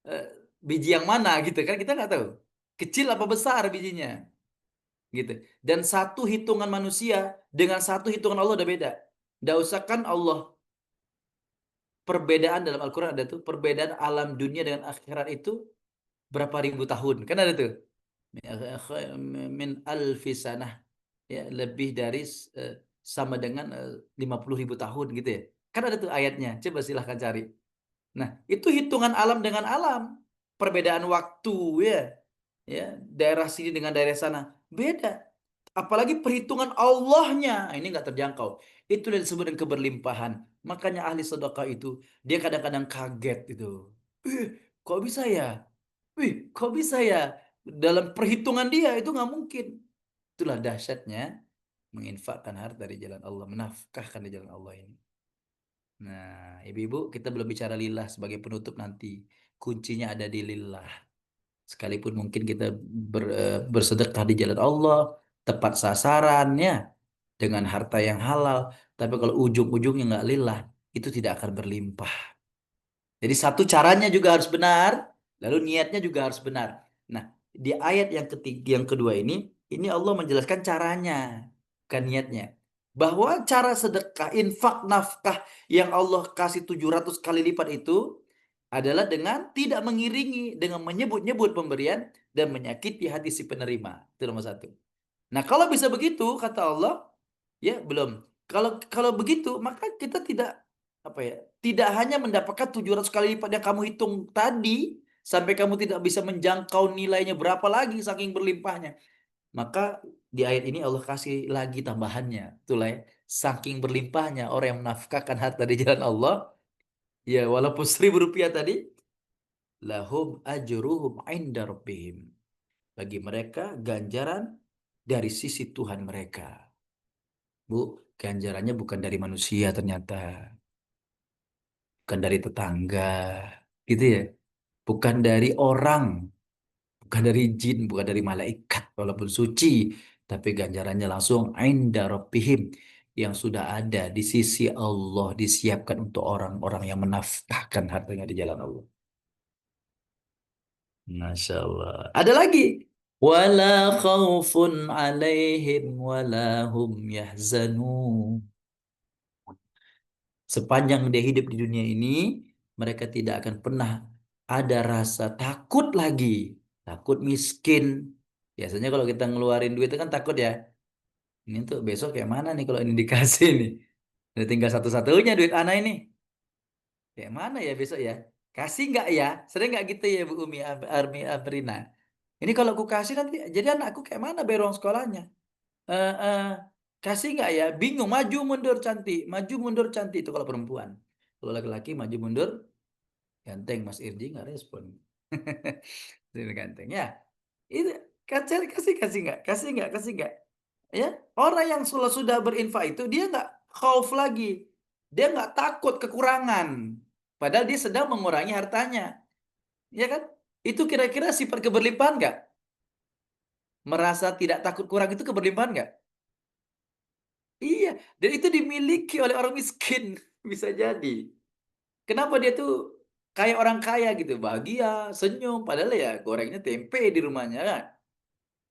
eh, biji yang mana gitu kan kita nggak tahu. Kecil apa besar bijinya gitu. Dan satu hitungan manusia dengan satu hitungan Allah udah beda. Nggak usah kan Allah perbedaan dalam Al-Quran ada tuh perbedaan alam dunia dengan akhirat itu berapa ribu tahun kan ada tuh min alfi sanah ya lebih dari sama dengan 50.000 tahun gitu ya kan ada tuh ayatnya coba silahkan cari. Nah, itu hitungan alam dengan alam. Perbedaan waktu ya. Ya, daerah sini dengan daerah sana beda. Apalagi perhitungan Allahnya, ini nggak terjangkau. Itu yang disebut dengan keberlimpahan. Makanya ahli sedekah itu dia kadang-kadang kaget itu. Ih, kok bisa ya? Wih, kok bisa ya? Dalam perhitungan dia itu nggak mungkin. Itulah dahsyatnya menginfakkan harta di jalan Allah, menafkahkan di jalan Allah ini. Nah, ibu-ibu, kita belum bicara lillah sebagai penutup nanti. Kuncinya ada di lillah. Sekalipun mungkin kita bersedekah di jalan Allah, tepat sasarannya dengan harta yang halal. Tapi kalau ujung-ujungnya nggak lillah, itu tidak akan berlimpah. Jadi satu caranya juga harus benar, lalu niatnya juga harus benar. Nah, di ayat yang ketiga, yang kedua ini Allah menjelaskan caranya, bukan niatnya. Bahwa cara sedekah, infak, nafkah yang Allah kasih 700 kali lipat itu adalah dengan tidak mengiringi, dengan menyebut-nyebut pemberian dan menyakiti hati si penerima. Itu nomor satu. Nah, kalau bisa begitu, kata Allah, ya belum. Kalau begitu, maka kita tidak apa ya? Tidak hanya mendapatkan 700 kali lipat yang kamu hitung tadi sampai kamu tidak bisa menjangkau nilainya berapa lagi saking berlimpahnya. Maka di ayat ini Allah kasih lagi tambahannya. Itulah ya. Saking berlimpahnya orang yang menafkahkan harta di jalan Allah, ya walaupun 1.000 rupiah tadi, lahum ajruhum inda rabbihim. Bagi mereka ganjaran dari sisi Tuhan mereka. Bu, ganjarannya bukan dari manusia ternyata, bukan dari tetangga, gitu ya. Bukan dari orang, bukan dari jin, bukan dari malaikat, walaupun suci, tapi ganjarannya langsung inda rabbihim yang sudah ada di sisi Allah disiapkan untuk orang-orang yang menafkahkan hartanya di jalan Allah. Masya Allah. Ada lagi. Wala khaufun alaihim wala hum yahzanun. Sepanjang dia hidup di dunia ini, mereka tidak akan pernah ada rasa takut lagi. Takut miskin. Biasanya kalau kita ngeluarin duit itu kan takut ya. Ini tuh besok kayak mana nih kalau ini dikasih nih. Udah tinggal satu-satunya duit anak ini. Kayak mana ya besok ya? Kasih nggak ya? Sering nggak gitu ya Bu Umi Armi Abrina? Ini kalau aku kasih nanti, jadi anakku kayak mana bayar uang sekolahnya? Eh, eh, kasih nggak ya? Bingung, maju mundur cantik, maju mundur cantik itu kalau perempuan. Kalau laki-laki maju mundur, ganteng Mas Irji nggak respon. Ini ganteng ya. Itu kasih kasih kasih nggak, kasih nggak, kasih nggak. Ya, orang yang sudah berinfak itu dia nggak khauf lagi, dia nggak takut kekurangan, padahal dia sedang mengurangi hartanya, ya kan? Itu kira-kira sifat keberlimpahan nggak? Merasa tidak takut kurang itu keberlimpahan nggak? Iya, dan itu dimiliki oleh orang miskin bisa jadi. Kenapa dia tuh kayak orang kaya gitu, bahagia, senyum, padahal ya gorengnya tempe di rumahnya kan?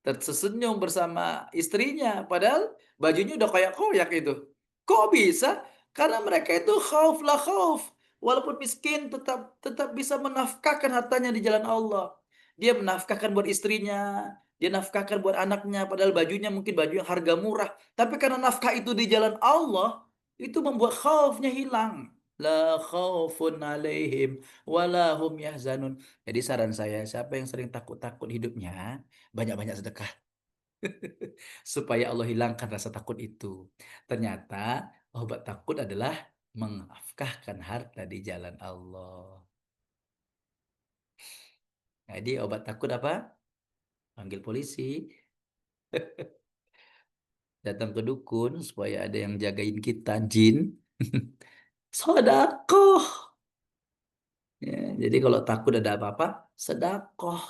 Tersenyum bersama istrinya, padahal bajunya udah kayak koyak itu. Kok bisa? Karena mereka itu khauf lah khauf. Walaupun miskin tetap tetap bisa menafkahkan hartanya di jalan Allah. Dia menafkahkan buat istrinya, dia nafkahkan buat anaknya, padahal bajunya mungkin baju yang harga murah. Tapi karena nafkah itu di jalan Allah, itu membuat khaufnya hilang. La khaufun alaihim walahum yahzanun. Jadi saran saya, siapa yang sering takut-takut hidupnya, banyak-banyak sedekah supaya Allah hilangkan rasa takut itu. Ternyata obat takut adalah mengafkahkan harta di jalan Allah. Jadi obat takut apa? Panggil polisi, datang ke dukun supaya ada yang jagain kita, jin. Sedekah. Ya, jadi kalau takut ada apa-apa, sedekah.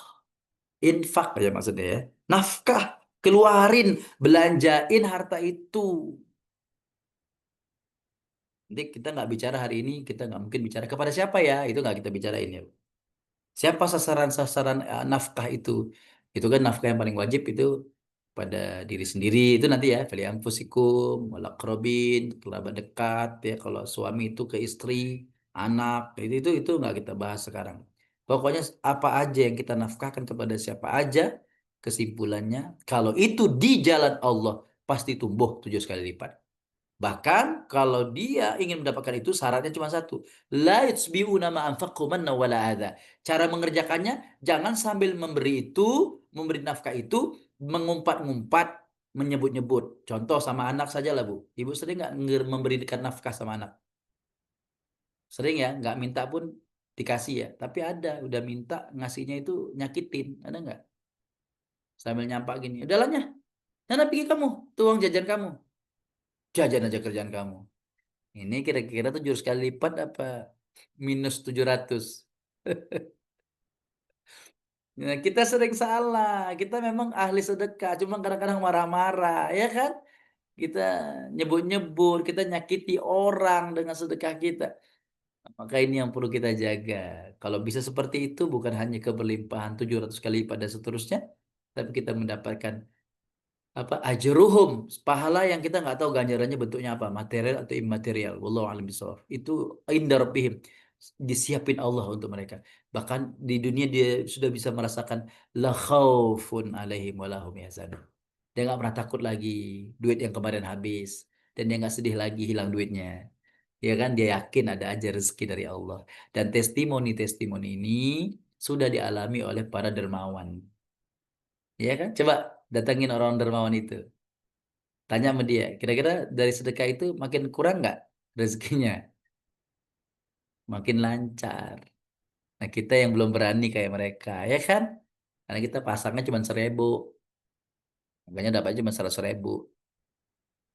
Infak aja maksudnya ya. Nafkah, keluarin, belanjain harta itu. Jadi kita nggak bicara hari ini, kita nggak mungkin bicara kepada siapa ya, itu nggak kita bicarain ya. Siapa sasaran-sasaran nafkah itu? Itu kan nafkah yang paling wajib itu pada diri sendiri itu nanti ya, fali anfusikum, wal aqrabin, kerabat dekat ya. Kalau suami itu ke istri, anak, itu nggak kita bahas sekarang. Pokoknya apa aja yang kita nafkahkan kepada siapa aja, kesimpulannya kalau itu di jalan Allah pasti tumbuh 7 kali lipat. Bahkan kalau dia ingin mendapatkan itu syaratnya cuma satu. La yutsbi'una ma anfaqu manna wala adha. Cara mengerjakannya jangan sambil memberi itu, memberi nafkah itu, mengumpat-ngumpat, menyebut-nyebut. Contoh sama anak saja lah Bu. Ibu sering nggak memberikan nafkah sama anak? Sering ya, nggak minta pun dikasih ya. Tapi ada, udah minta ngasihnya itu nyakitin. Ada nggak? Sambil nyampak gini. Udahlah, Nana pergi kamu, tuang jajan kamu. Jajan aja kerjaan kamu. Ini kira-kira 7 kali lipat apa minus 700? Nah, kita sering salah. Kita memang ahli sedekah, cuma kadang-kadang marah-marah, ya kan? Kita nyebut-nyebut, kita nyakiti orang dengan sedekah kita. Maka ini yang perlu kita jaga. Kalau bisa seperti itu, bukan hanya keberlimpahan 700 kali lipat dan seterusnya, tapi kita mendapatkan apa ajruhum, pahala yang kita nggak tahu ganjarannya bentuknya apa, material atau imaterial, wallahu a'lam bishawab. Itu inda rabbihim, disiapin Allah untuk mereka. Bahkan di dunia dia sudah bisa merasakan la khaufun alaihim walahum yahzanun. Dia nggak pernah takut lagi duit yang kemarin habis, dan dia nggak sedih lagi hilang duitnya. Ya kan, dia yakin ada aja rezeki dari Allah. Dan testimoni-testimoni ini sudah dialami oleh para dermawan. Ya kan? Coba datangin orang dermawan itu. Tanya sama dia, kira-kira dari sedekah itu makin kurang nggak rezekinya? Makin lancar. Nah, kita yang belum berani kayak mereka, ya kan? Karena kita pasangnya cuma 1.000, makanya dapatnya cuma 100.000.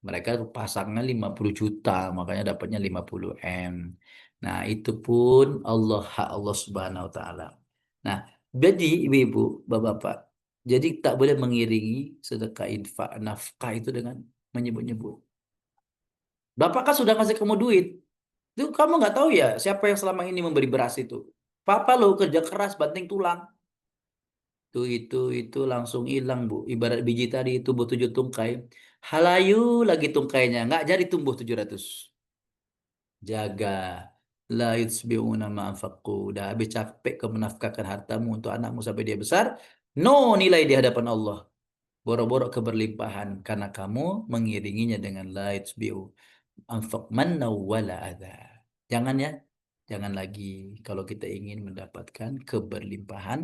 Mereka pasangnya 50 juta, makanya dapatnya 50 M. Nah, itu pun hak Allah Subhanahu wa taala. Nah, jadi ibu-ibu, bapak-bapak, jadi tak boleh mengiringi sedekah infak nafkah itu dengan menyebut-nyebut. Bapak kan sudah ngasih kamu duit. Itu kamu nggak tahu ya siapa yang selama ini memberi beras itu. Papa lo kerja keras banting tulang. Itu langsung hilang Bu. Ibarat biji tadi itu tumbuh 7 tungkai. Halayu lagi tungkainya. Nggak jadi tumbuh 700. Jaga. La yutsbi'una ma anfaqu. Udah habis capek kau menafkahkan hartamu untuk anakmu sampai dia besar. No nilai di hadapan Allah. Boro-boro keberlimpahan. Karena kamu mengiringinya dengan la yutsbi'u anfaq manna wala adha. Jangan ya. Jangan lagi kalau kita ingin mendapatkan keberlimpahan,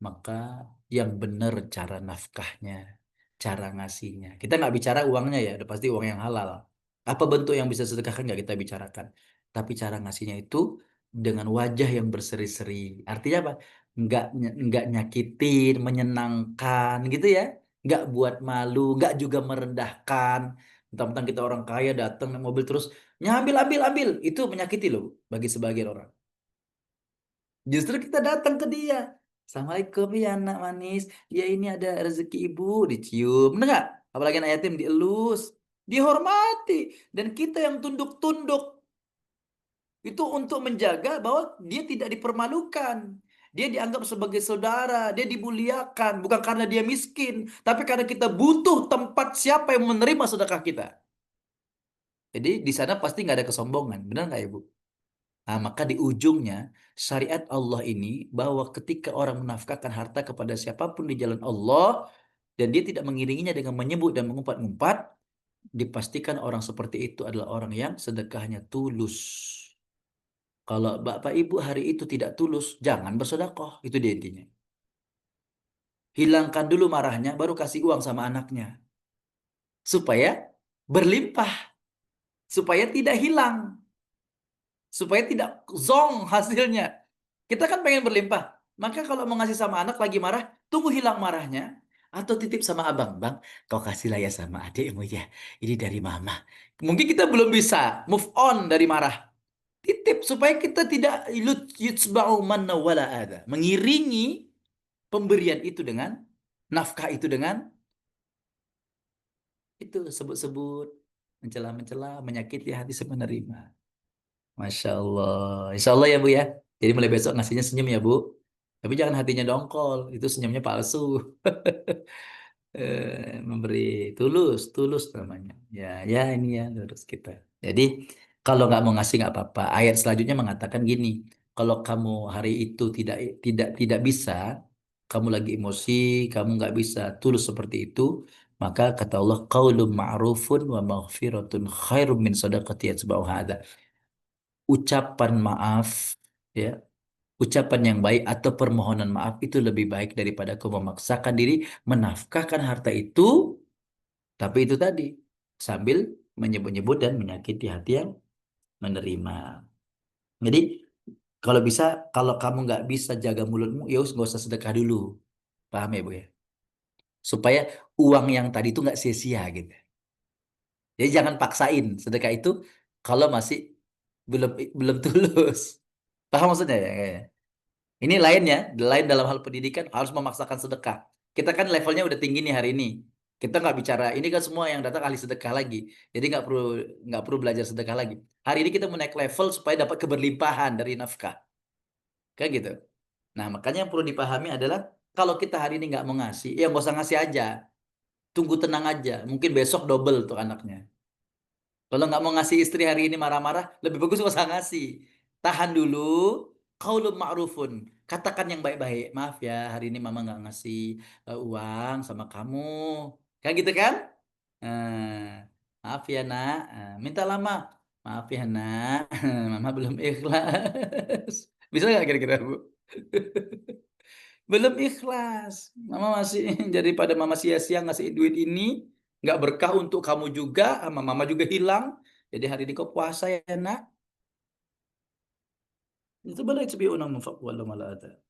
maka yang benar cara nafkahnya, cara ngasihnya. Kita nggak bicara uangnya ya, udah pasti uang yang halal. Apa bentuk yang bisa sedekahkan nggak kita bicarakan. Tapi cara ngasihnya itu dengan wajah yang berseri-seri. Artinya apa? Nggak nyakitin, menyenangkan gitu ya. Nggak buat malu, nggak juga merendahkan. Tentang kita orang kaya datang naik mobil terus, nyambil, ambil, ambil. Itu menyakiti loh bagi sebagian orang. Justru kita datang ke dia. Assalamualaikum ya anak manis. Ya ini ada rezeki ibu, dicium. Bener nggak? Apalagi anak yatim dielus, dihormati. Dan kita yang tunduk-tunduk. Itu untuk menjaga bahwa dia tidak dipermalukan. Dia dianggap sebagai saudara, dia dimuliakan. Bukan karena dia miskin, tapi karena kita butuh tempat siapa yang menerima sedekah kita. Jadi di sana pasti nggak ada kesombongan. Benar nggak Ibu? Nah, maka di ujungnya syariat Allah ini bahwa ketika orang menafkahkan harta kepada siapapun di jalan Allah dan dia tidak mengiringinya dengan menyebut dan mengumpat-ngumpat, dipastikan orang seperti itu adalah orang yang sedekahnya tulus. Kalau Bapak Ibu hari itu tidak tulus, jangan bersedekah. Itu dia intinya. Hilangkan dulu marahnya, baru kasih uang sama anaknya. Supaya berlimpah. Supaya tidak hilang. Supaya tidak zong hasilnya. Kita kan pengen berlimpah. Maka kalau mau ngasih sama anak lagi marah, tunggu hilang marahnya. Atau titip sama abang, bang, kau kasihlah ya sama adikmu ya. Ini dari mama. Mungkin kita belum bisa move on dari marah. Titip supaya kita tidak yutsba'u manna wala ada. Mengiringi pemberian itu dengan nafkah itu dengan itu sebut-sebut, mencela-mencela, menyakiti hati si penerima. Masya Allah. Insya Allah ya Bu ya. Jadi mulai besok ngasihnya senyum ya Bu. Tapi jangan hatinya dongkol. Itu senyumnya palsu. Memberi tulus, tulus namanya. Ya, ya ini ya lurus kita. Jadi kalau nggak mau ngasih nggak apa-apa. Ayat selanjutnya mengatakan gini, kalau kamu hari itu tidak bisa, kamu lagi emosi, kamu nggak bisa tulus seperti itu, maka kata Allah, qaulun ma'rufun wa maghfiratun khairum min sadaqati yatba'uha hadza. Ucapan maaf, ya, ucapan yang baik atau permohonan maaf itu lebih baik daripada kau memaksakan diri menafkahkan harta itu, tapi itu tadi sambil menyebut-nyebut dan menyakiti hati yang menerima. Jadi kalau bisa, kalau kamu nggak bisa jaga mulutmu, ya nggak usah sedekah dulu, paham ya Bu ya? Supaya uang yang tadi itu nggak sia-sia gitu. Jadi jangan paksain sedekah itu kalau masih belum belum tulus. Paham maksudnya ya? Ini lainnya, lain dalam hal pendidikan harus memaksakan sedekah. Kita kan levelnya udah tinggi nih hari ini. Kita nggak bicara, ini kan semua yang datang ahli sedekah lagi. Jadi nggak perlu belajar sedekah lagi. Hari ini kita mau naik level supaya dapat keberlimpahan dari nafkah. Kayak gitu. Nah, makanya yang perlu dipahami adalah kalau kita hari ini nggak mau ngasih, ya nggak usah ngasih aja. Tunggu tenang aja. Mungkin besok double tuh anaknya. Kalau nggak mau ngasih istri hari ini marah-marah, lebih bagus nggak usah ngasih. Tahan dulu, qaulun ma'rufun. Katakan yang baik-baik. Maaf ya, hari ini mama nggak ngasih uang sama kamu. Kan gitu kan? Maaf ya nak. Minta lama. Maaf ya nak. Mama belum ikhlas. Bisa nggak kira-kira Bu? Belum ikhlas. Mama masih daripada mama sia-sia ngasih duit ini, nggak berkah untuk kamu juga, sama mama juga hilang. Jadi hari ini kau puasa ya nak. Itu balik sebiuna munfaq wala malada.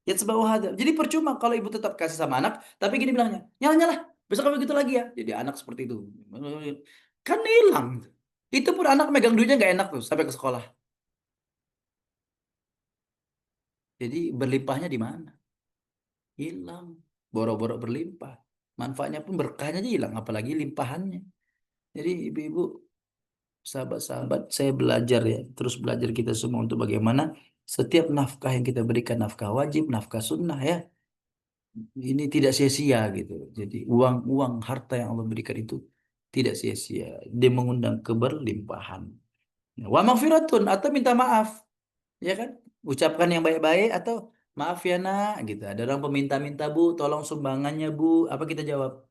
Ya sebab hada. Jadi percuma kalau ibu tetap kasih sama anak, tapi gini bilangnya, nyala-nyala, besok kamu gitu lagi ya. Jadi anak seperti itu. Kan hilang. Itu pun anak megang duitnya nggak enak tuh sampai ke sekolah. Jadi berlimpahnya di mana? Hilang. Boro-boro berlimpah. Manfaatnya pun berkahnya aja hilang, apalagi limpahannya. Jadi ibu-ibu, sahabat-sahabat, saya belajar ya, terus belajar kita semua untuk bagaimana setiap nafkah yang kita berikan, nafkah wajib, nafkah sunnah ya, ini tidak sia-sia gitu. Jadi uang-uang harta yang Allah berikan itu tidak sia-sia. Dia mengundang keberlimpahan. Wa maghfiratun atau minta maaf, ya kan? Ucapkan yang baik-baik atau maaf ya nak gitu. Ada orang peminta-minta Bu, tolong sumbangannya Bu. Apa kita jawab?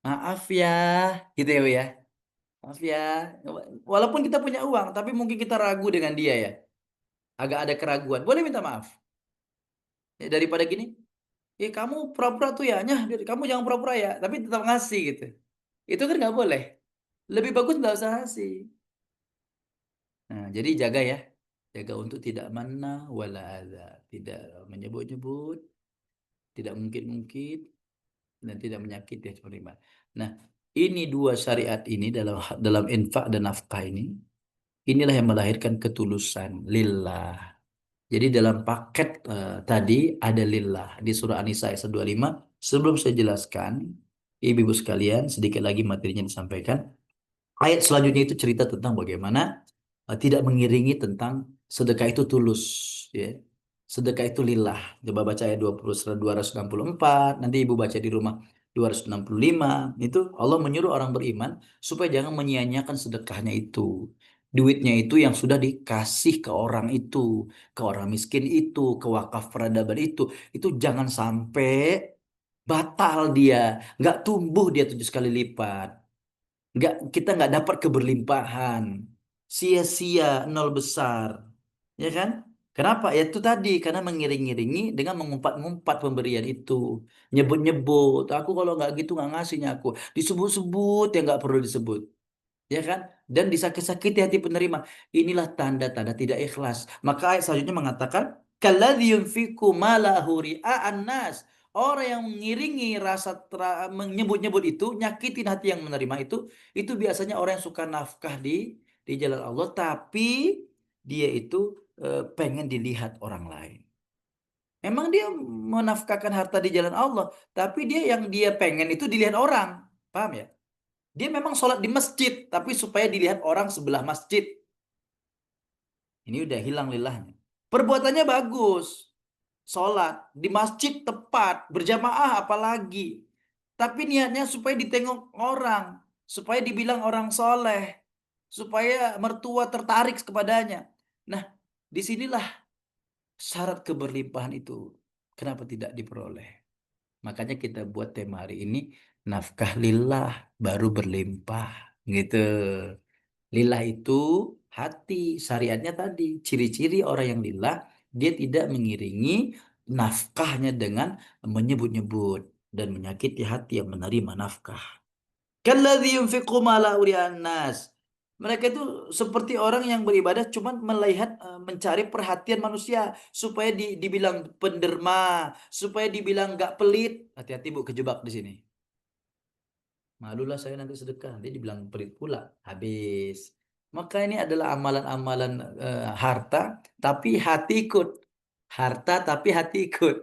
Maaf ya, gitu ya Bu ya. Maaf ya. Walaupun kita punya uang, tapi mungkin kita ragu dengan dia ya. Agak ada keraguan. Boleh minta maaf. Ya, daripada gini, kamu pura-pura tuh ya, nyah, kamu jangan pura-pura ya, tapi tetap ngasih gitu. Itu kan nggak boleh. Lebih bagus nggak usah ngasih. Nah, jadi jaga ya. Jaga untuk tidak manna wala adza, tidak menyebut-nyebut, tidak mungkin-mungkin, dan tidak menyakiti hati penerima. Nah, ini dua syariat ini dalam infak dan nafkah ini, inilah yang melahirkan ketulusan lillah. Jadi dalam paket tadi ada lillah di surah An-Nisa ayat 25. Sebelum saya jelaskan, ibu-ibu sekalian, sedikit lagi materinya disampaikan. Ayat selanjutnya itu cerita tentang bagaimana tidak mengiringi tentang sedekah itu tulus, ya. Sedekah itu lillah. Coba baca ayat 20 264, nanti ibu baca di rumah 265. Itu Allah menyuruh orang beriman supaya jangan menyia-nyiakan sedekahnya itu. Duitnya itu yang sudah dikasih ke orang itu, ke orang miskin itu, ke wakaf peradaban itu jangan sampai batal dia, nggak tumbuh dia 7 kali lipat. Kita nggak dapat keberlimpahan, sia-sia, nol besar, ya kan? Kenapa? Ya itu tadi, karena mengiring-iringi dengan mengumpat-ngumpat pemberian itu, nyebut-nyebut. Aku kalau nggak gitu nggak ngasihnya aku. Disebut-sebut yang nggak perlu disebut, ya kan? Dan disakit-sakiti hati penerima. Inilah tanda-tanda tidak ikhlas. Maka ayat selanjutnya mengatakan, kalladzi yunfiqu malahu ria'an nas. Orang yang mengiringi rasa menyebut-nyebut itu, nyakitin hati yang menerima itu biasanya orang yang suka nafkah di jalan Allah, tapi dia itu pengen dilihat orang lain. Memang dia menafkahkan harta di jalan Allah, tapi yang dia pengen itu dilihat orang. Paham ya? Dia memang sholat di masjid, tapi supaya dilihat orang sebelah masjid. Ini udah hilang lilahnya. Perbuatannya bagus. Sholat di masjid tepat, berjamaah apalagi. Tapi niatnya supaya ditengok orang. Supaya dibilang orang soleh. Supaya mertua tertarik kepadanya. Nah, disinilah syarat keberlimpahan itu. Kenapa tidak diperoleh? Makanya kita buat tema hari ini, nafkah lillah baru berlimpah. Gitu. Lillah itu hati, syariatnya tadi. Ciri-ciri orang yang lillah, dia tidak mengiringi nafkahnya dengan menyebut-nyebut dan menyakiti hati yang menerima nafkah. Kalladzi yunfiqu malahu ri'an nas. Mereka itu seperti orang yang beribadah cuma melihat mencari perhatian manusia supaya dibilang penderma, supaya dibilang nggak pelit. Hati-hati Bu, kejebak di sini. Malulah saya nanti sedekah, dia dibilang pelit pula, habis. Maka ini adalah amalan-amalan harta, tapi hati ikut. Harta tapi hati ikut.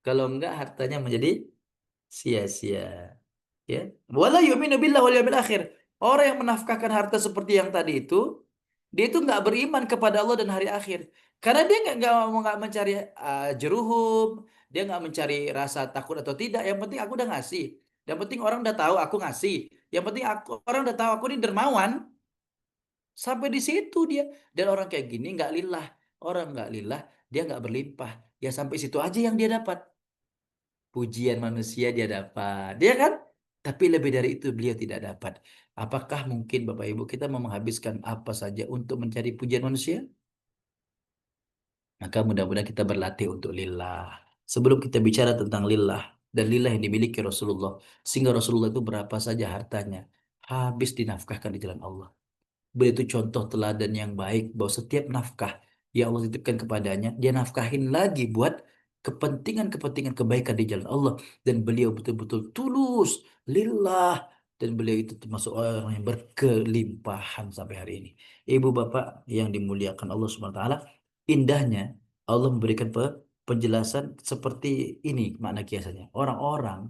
Kalau enggak hartanya menjadi sia-sia. Ya. Wala yu'minu billahi wal yawmil akhir. Orang yang menafkahkan harta seperti yang tadi itu, dia itu nggak beriman kepada Allah dan hari akhir. Karena dia nggak mencari jeruhum, dia nggak mencari rasa takut atau tidak. Yang penting aku udah ngasih. Yang penting orang udah tahu aku ngasih. Yang penting orang udah tahu aku ini dermawan. Sampai di situ dia. Dan orang kayak gini nggak lillah. Orang nggak lillah, dia nggak berlimpah. Ya sampai situ aja yang dia dapat. Pujian manusia dia dapat, dia kan? Tapi lebih dari itu beliau tidak dapat. Apakah mungkin Bapak Ibu kita mau menghabiskan apa saja untuk mencari pujian manusia? Maka mudah-mudahan kita berlatih untuk lillah. Sebelum kita bicara tentang lillah dan lillah yang dimiliki Rasulullah, sehingga Rasulullah itu berapa saja hartanya habis dinafkahkan di jalan Allah. Beliau itu contoh teladan yang baik bahwa setiap nafkah yang Allah titipkan kepadanya, dia nafkahin lagi buat kepentingan-kepentingan kebaikan di jalan Allah. Dan beliau betul-betul tulus, lillah. Dan beliau itu termasuk orang yang berkelimpahan sampai hari ini. Ibu bapak yang dimuliakan Allah Subhanahu wa taala, indahnya Allah memberikan penjelasan seperti ini makna kiasannya. Orang-orang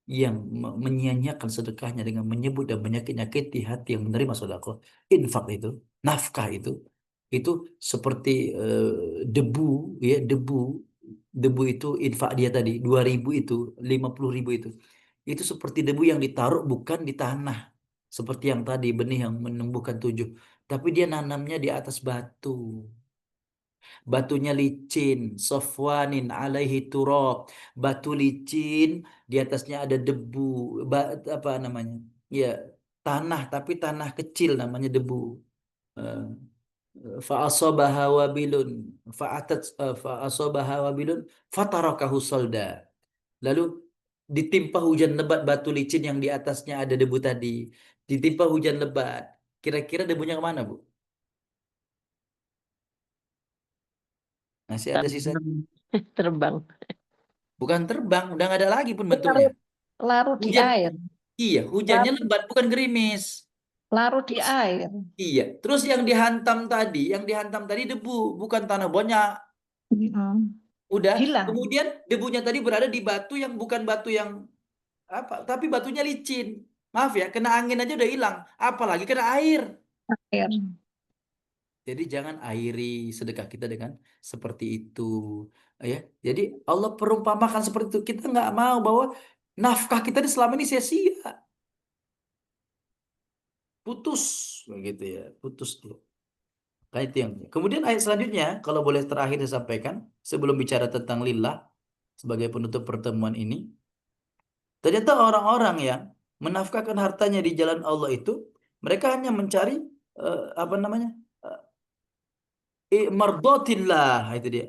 yang menyia-nyiakan sedekahnya dengan menyebut dan menyakit-nyakiti hati yang menerima sedekah, infak itu, nafkah itu seperti debu, ya debu itu infak dia tadi 2.000 itu, 50.000 itu seperti debu yang ditaruh bukan di tanah seperti yang tadi benih yang menumbuhkan 7, tapi dia nanamnya di atas batu. Batunya licin, sofwanin alaihi turab, batu licin, di atasnya ada debu, apa namanya? Ya, tanah tapi tanah kecil namanya debu. Eh, Fa'asabaha wabilun, fa'asabaha wabilun, fatarakahu solda. Lalu ditimpa hujan lebat batu licin yang di atasnya ada debu tadi. ditimpa hujan lebat. Kira-kira debunya kemana, Bu? Masih ada sisa? Terbang. Terbang. Bukan terbang, udah nggak ada lagi pun bentuknya. Larut, larut di Hujan, air. iya, hujannya Larut, lebat, bukan gerimis. larut di Terus, air. iya, terus yang dihantam tadi debu, bukan tanah banyak. Mm. Udah, Hilang kemudian debunya tadi berada di batu yang bukan batu yang apa, tapi batunya licin. Maaf ya, kena angin aja udah hilang, apalagi kena air. air. Jadi jangan airi sedekah kita dengan seperti itu, ya. Jadi Allah perumpamakan seperti itu. Kita nggak mau bahwa nafkah kita di selama ini sia-sia, putus, begitu ya, putus tuh. Nah, itu yang. Kemudian ayat selanjutnya, kalau boleh terakhir saya sampaikan sebelum bicara tentang lillah sebagai penutup pertemuan ini. Ternyata orang-orang yang menafkahkan hartanya di jalan Allah itu, mereka hanya mencari apa namanya? Mardatillah, itu dia.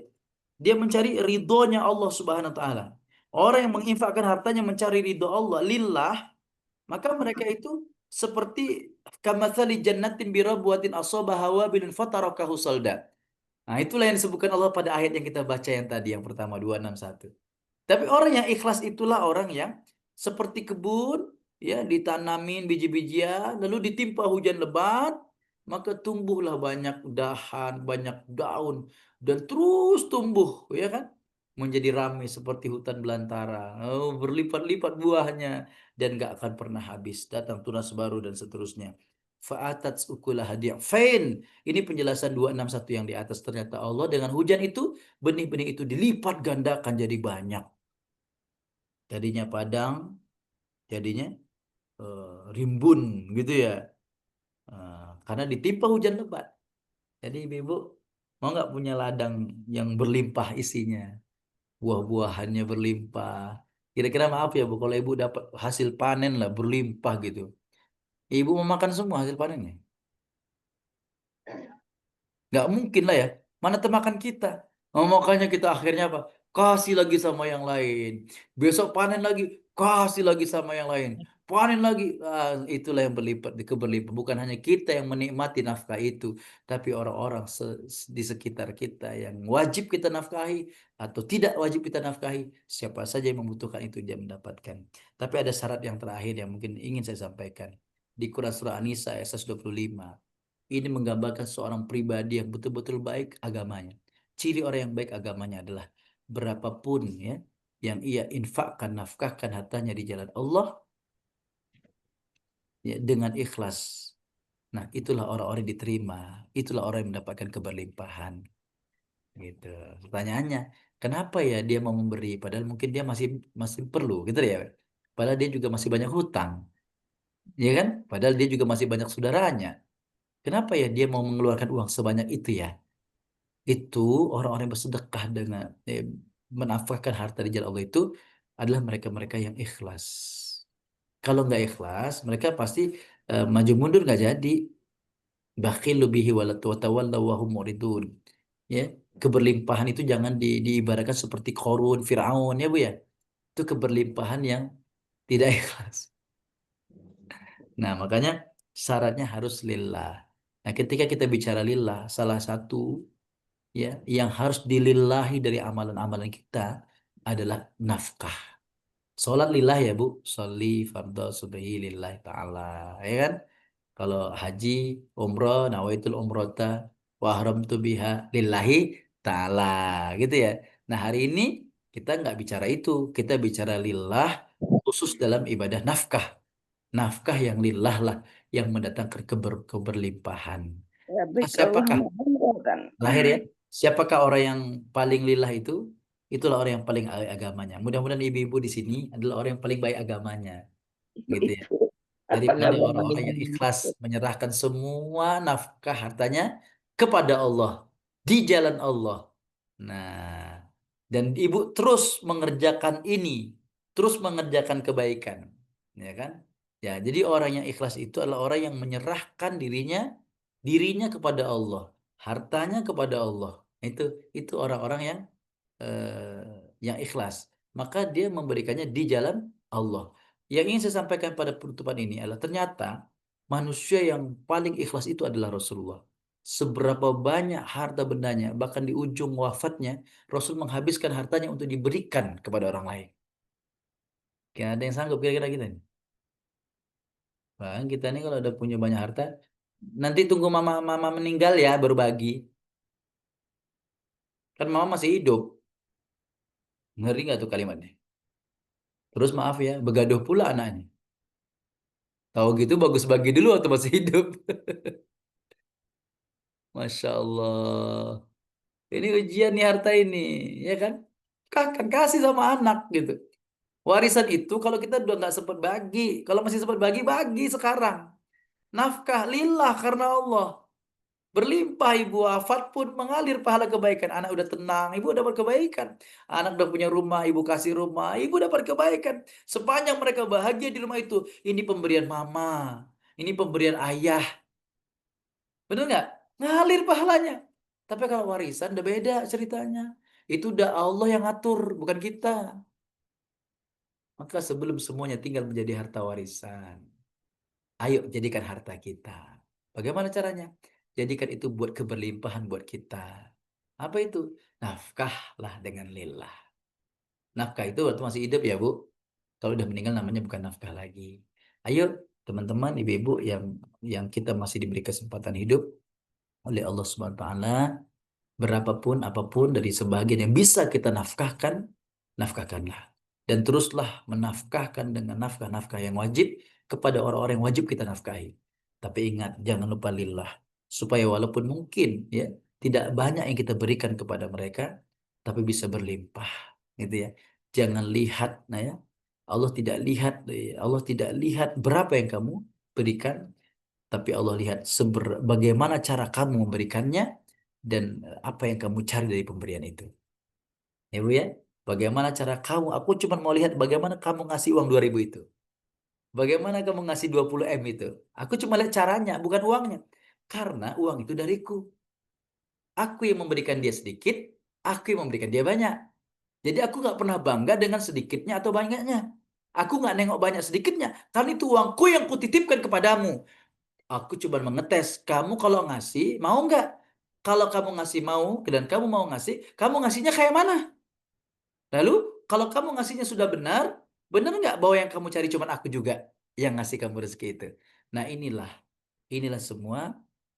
Dia mencari ridhonya Allah Subhanahu wa taala. Orang yang menginfakkan hartanya mencari ridho Allah lillah, maka mereka itu seperti kamatsali jannatin birabwatin asabaha wabilun fatarakahu salda. Nah, itulah yang disebutkan Allah pada ayat yang kita baca yang tadi yang pertama 261. Tapi orang yang ikhlas itulah orang yang seperti kebun, ya, ditanamin biji-bijian, lalu ditimpa hujan lebat, maka tumbuhlah banyak dahan, banyak daun, dan terus tumbuh, ya kan? Menjadi ramai seperti hutan belantara. Oh, berlipat-lipat buahnya dan gak akan pernah habis. Datang tunas baru dan seterusnya. Fa'atat ukulah hadiah. Fain. Ini penjelasan 261 yang di atas. Ternyata Allah dengan hujan itu, benih-benih itu dilipat gandakan jadi banyak. Jadinya padang, jadinya rimbun gitu ya. Karena ditimpa hujan lebat. Jadi ibu mau nggak punya ladang yang berlimpah isinya, buah-buahannya berlimpah. Kira-kira maaf ya Bu, kalau ibu dapat hasil panen lah berlimpah gitu. Ibu mau makan semua hasil panennya? Nggak mungkin lah ya. Mana temakan kita? Oh, makanya kita akhirnya apa? Kasih lagi sama yang lain. Besok panen lagi, kasih lagi sama yang lain. Panen lagi. Ah, itulah yang berlipat di keberlipat. Bukan hanya kita yang menikmati nafkah itu, tapi orang-orang di sekitar kita yang wajib kita nafkahi atau tidak wajib kita nafkahi. Siapa saja yang membutuhkan itu dia mendapatkan. Tapi ada syarat yang terakhir yang mungkin ingin saya sampaikan. Di Quran Surah An-Nisa ayat 125. Ini menggambarkan seorang pribadi yang betul-betul baik agamanya. Ciri orang yang baik agamanya adalah berapapun ya yang ia infakkan, nafkahkan hartanya di jalan Allah ya, dengan ikhlas. Nah, itulah orang-orang yang diterima, itulah orang yang mendapatkan keberlimpahan. Gitu. Pertanyaannya, kenapa ya dia mau memberi padahal mungkin dia masih masih perlu gitu ya. Padahal dia juga masih banyak hutang. Ya kan? Padahal dia juga masih banyak saudaranya. Kenapa ya dia mau mengeluarkan uang sebanyak itu ya? Itu orang-orang yang bersedekah dengan menafkahkan harta di jalan Allah itu adalah mereka-mereka yang ikhlas. Kalau nggak ikhlas, mereka pasti maju mundur nggak jadi. Bakhil bihi watawallaw wa hum muridun. Ya, keberlimpahan itu jangan diibaratkan seperti Qarun, Firaun ya Bu ya. Itu keberlimpahan yang tidak ikhlas. Nah, makanya syaratnya harus lillah. Nah, ketika kita bicara lillah, salah satu ya yang harus dilillahi dari amalan-amalan kita adalah nafkah. Sholat lillah ya Bu, sholli fardhu subhi lillahi ta'ala, ya kan? Kalau haji, umroh, nawaitul umrota, wa ahramtu biha lillahi ta'ala, gitu ya. Nah hari ini kita nggak bicara itu, kita bicara lillah khusus dalam ibadah nafkah. Nafkah yang lillah lah, yang mendatangkan keberlimpahan. Tapi Nah, kalau siapakah? hanya umroh kan Lahir ya. Siapakah orang yang paling lillah itu? Itulah orang yang paling agamanya. Mudah-mudahan ibu-ibu di sini adalah orang yang paling baik agamanya, gitu ya. itu apa Daripada gambarnya? orang-orang yang ikhlas menyerahkan semua nafkah hartanya kepada Allah di jalan Allah. Nah, dan ibu terus mengerjakan ini, terus mengerjakan kebaikan, ya kan? Ya, jadi orang yang ikhlas itu adalah orang yang menyerahkan dirinya kepada Allah, hartanya kepada Allah. Itu orang-orang yang ikhlas. Maka dia memberikannya di jalan Allah. Yang ingin saya sampaikan pada penutupan ini adalah ternyata Manusia yang paling ikhlas itu adalah Rasulullah. Seberapa banyak harta bendanya, bahkan di ujung wafatnya, Rasul menghabiskan hartanya untuk diberikan kepada orang lain. Kayak ada yang sanggup kira-kira kita nih. Bang, kita nih kalau udah punya banyak harta, nanti tunggu mama meninggal ya baru bagi. Kan mama masih hidup. Ngeri nggak tuh kalimatnya? Terus maaf ya, begaduh pula anaknya. Tahu gitu bagus bagi dulu waktu masih hidup. Masya Allah. Ini ujian nih harta ini, ya kan? Kan kasih sama anak gitu. Warisan itu kalau kita udah nggak sempat bagi, kalau masih sempat bagi, bagi sekarang. Nafkah lillah karena Allah. Berlimpah ibu wafat pun mengalir pahala kebaikan. Anak udah tenang, ibu dapat kebaikan. Anak udah punya rumah, ibu kasih rumah, ibu dapat kebaikan. Sepanjang mereka bahagia di rumah itu, ini pemberian mama, ini pemberian ayah. Bener nggak? Ngalir pahalanya. Tapi kalau warisan udah beda ceritanya. Itu udah Allah yang ngatur, bukan kita. Maka sebelum semuanya tinggal menjadi harta warisan, ayo jadikan harta kita. Bagaimana caranya? Jadikan itu buat keberlimpahan buat kita. Apa itu? Nafkahlah dengan lillah. Nafkah itu waktu masih hidup ya Bu. Kalau udah meninggal namanya bukan nafkah lagi. Ayo teman-teman, ibu-ibu yang kita masih diberi kesempatan hidup oleh Allah Subhanahu wa taala, berapapun apapun dari sebagian yang bisa kita nafkahkan, nafkahkanlah. Dan teruslah menafkahkan dengan nafkah-nafkah yang wajib kepada orang-orang yang wajib kita nafkahi. Tapi ingat, jangan lupa lillah. Supaya walaupun mungkin ya tidak banyak yang kita berikan kepada mereka, tapi bisa berlimpah. Gitu ya. Jangan lihat, nah ya, Allah tidak lihat berapa yang kamu berikan, tapi Allah lihat bagaimana cara kamu memberikannya dan apa yang kamu cari dari pemberian itu. Ya Bu ya, bagaimana cara kamu, aku cuma mau lihat bagaimana kamu ngasih uang 2.000 itu. Bagaimana kamu ngasih 20 M itu. Aku cuma lihat caranya, bukan uangnya. Karena uang itu dariku. Aku yang memberikan dia sedikit, aku yang memberikan dia banyak. Jadi aku nggak pernah bangga dengan sedikitnya atau banyaknya. Aku nggak nengok banyak sedikitnya, karena itu uangku yang kutitipkan kepadamu. Aku cuma mengetes, kamu kalau ngasih, mau nggak? Kalau kamu ngasih mau, dan kamu mau ngasih, kamu ngasihnya kayak mana? Lalu, kalau kamu ngasihnya sudah benar, benar nggak bahwa yang kamu cari cuma aku juga yang ngasih kamu rezeki itu? Nah inilah semua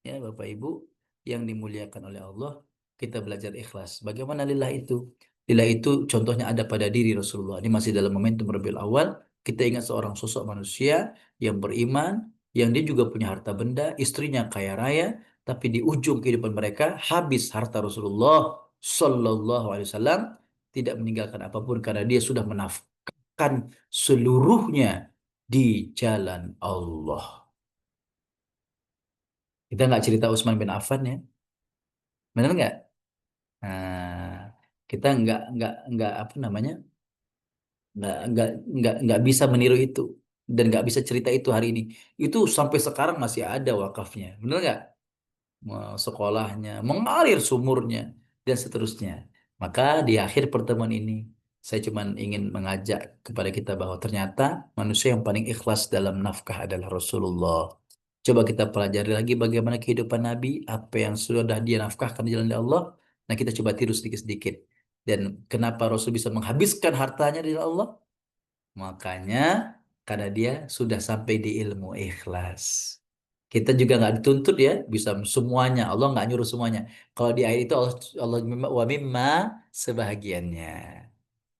ya Bapak Ibu yang dimuliakan oleh Allah. Kita belajar ikhlas. Bagaimana lillah itu? Lillah itu contohnya ada pada diri Rasulullah. Ini masih dalam momentum Rabiul Awal. Kita ingat seorang sosok manusia yang beriman, yang dia juga punya harta benda, istrinya kaya raya, tapi di ujung kehidupan mereka habis harta Rasulullah Sallallahu Alaihi Wasallam, tidak meninggalkan apapun karena dia sudah menafkahkan seluruhnya di jalan Allah. Kita nggak cerita Utsman bin Affan ya, benar nggak? Nah, kita nggak apa namanya, nggak bisa meniru itu dan nggak bisa cerita itu hari ini. Itu sampai sekarang masih ada wakafnya, benar nggak? Sekolahnya mengalir sumurnya dan seterusnya. Maka di akhir pertemuan ini saya cuma ingin mengajak kepada kita bahwa ternyata manusia yang paling ikhlas dalam nafkah adalah Rasulullah. Coba kita pelajari lagi bagaimana kehidupan Nabi, apa yang sudah dia nafkahkan di jalan Allah. Nah, kita coba tiru sedikit-sedikit. Dan kenapa Rasul bisa menghabiskan hartanya di jalan Allah? Makanya karena dia sudah sampai di ilmu ikhlas. Kita juga nggak dituntut ya bisa semuanya. Allah nggak nyuruh semuanya. Kalau di ayat itu Allah wa mimma sebahagiannya.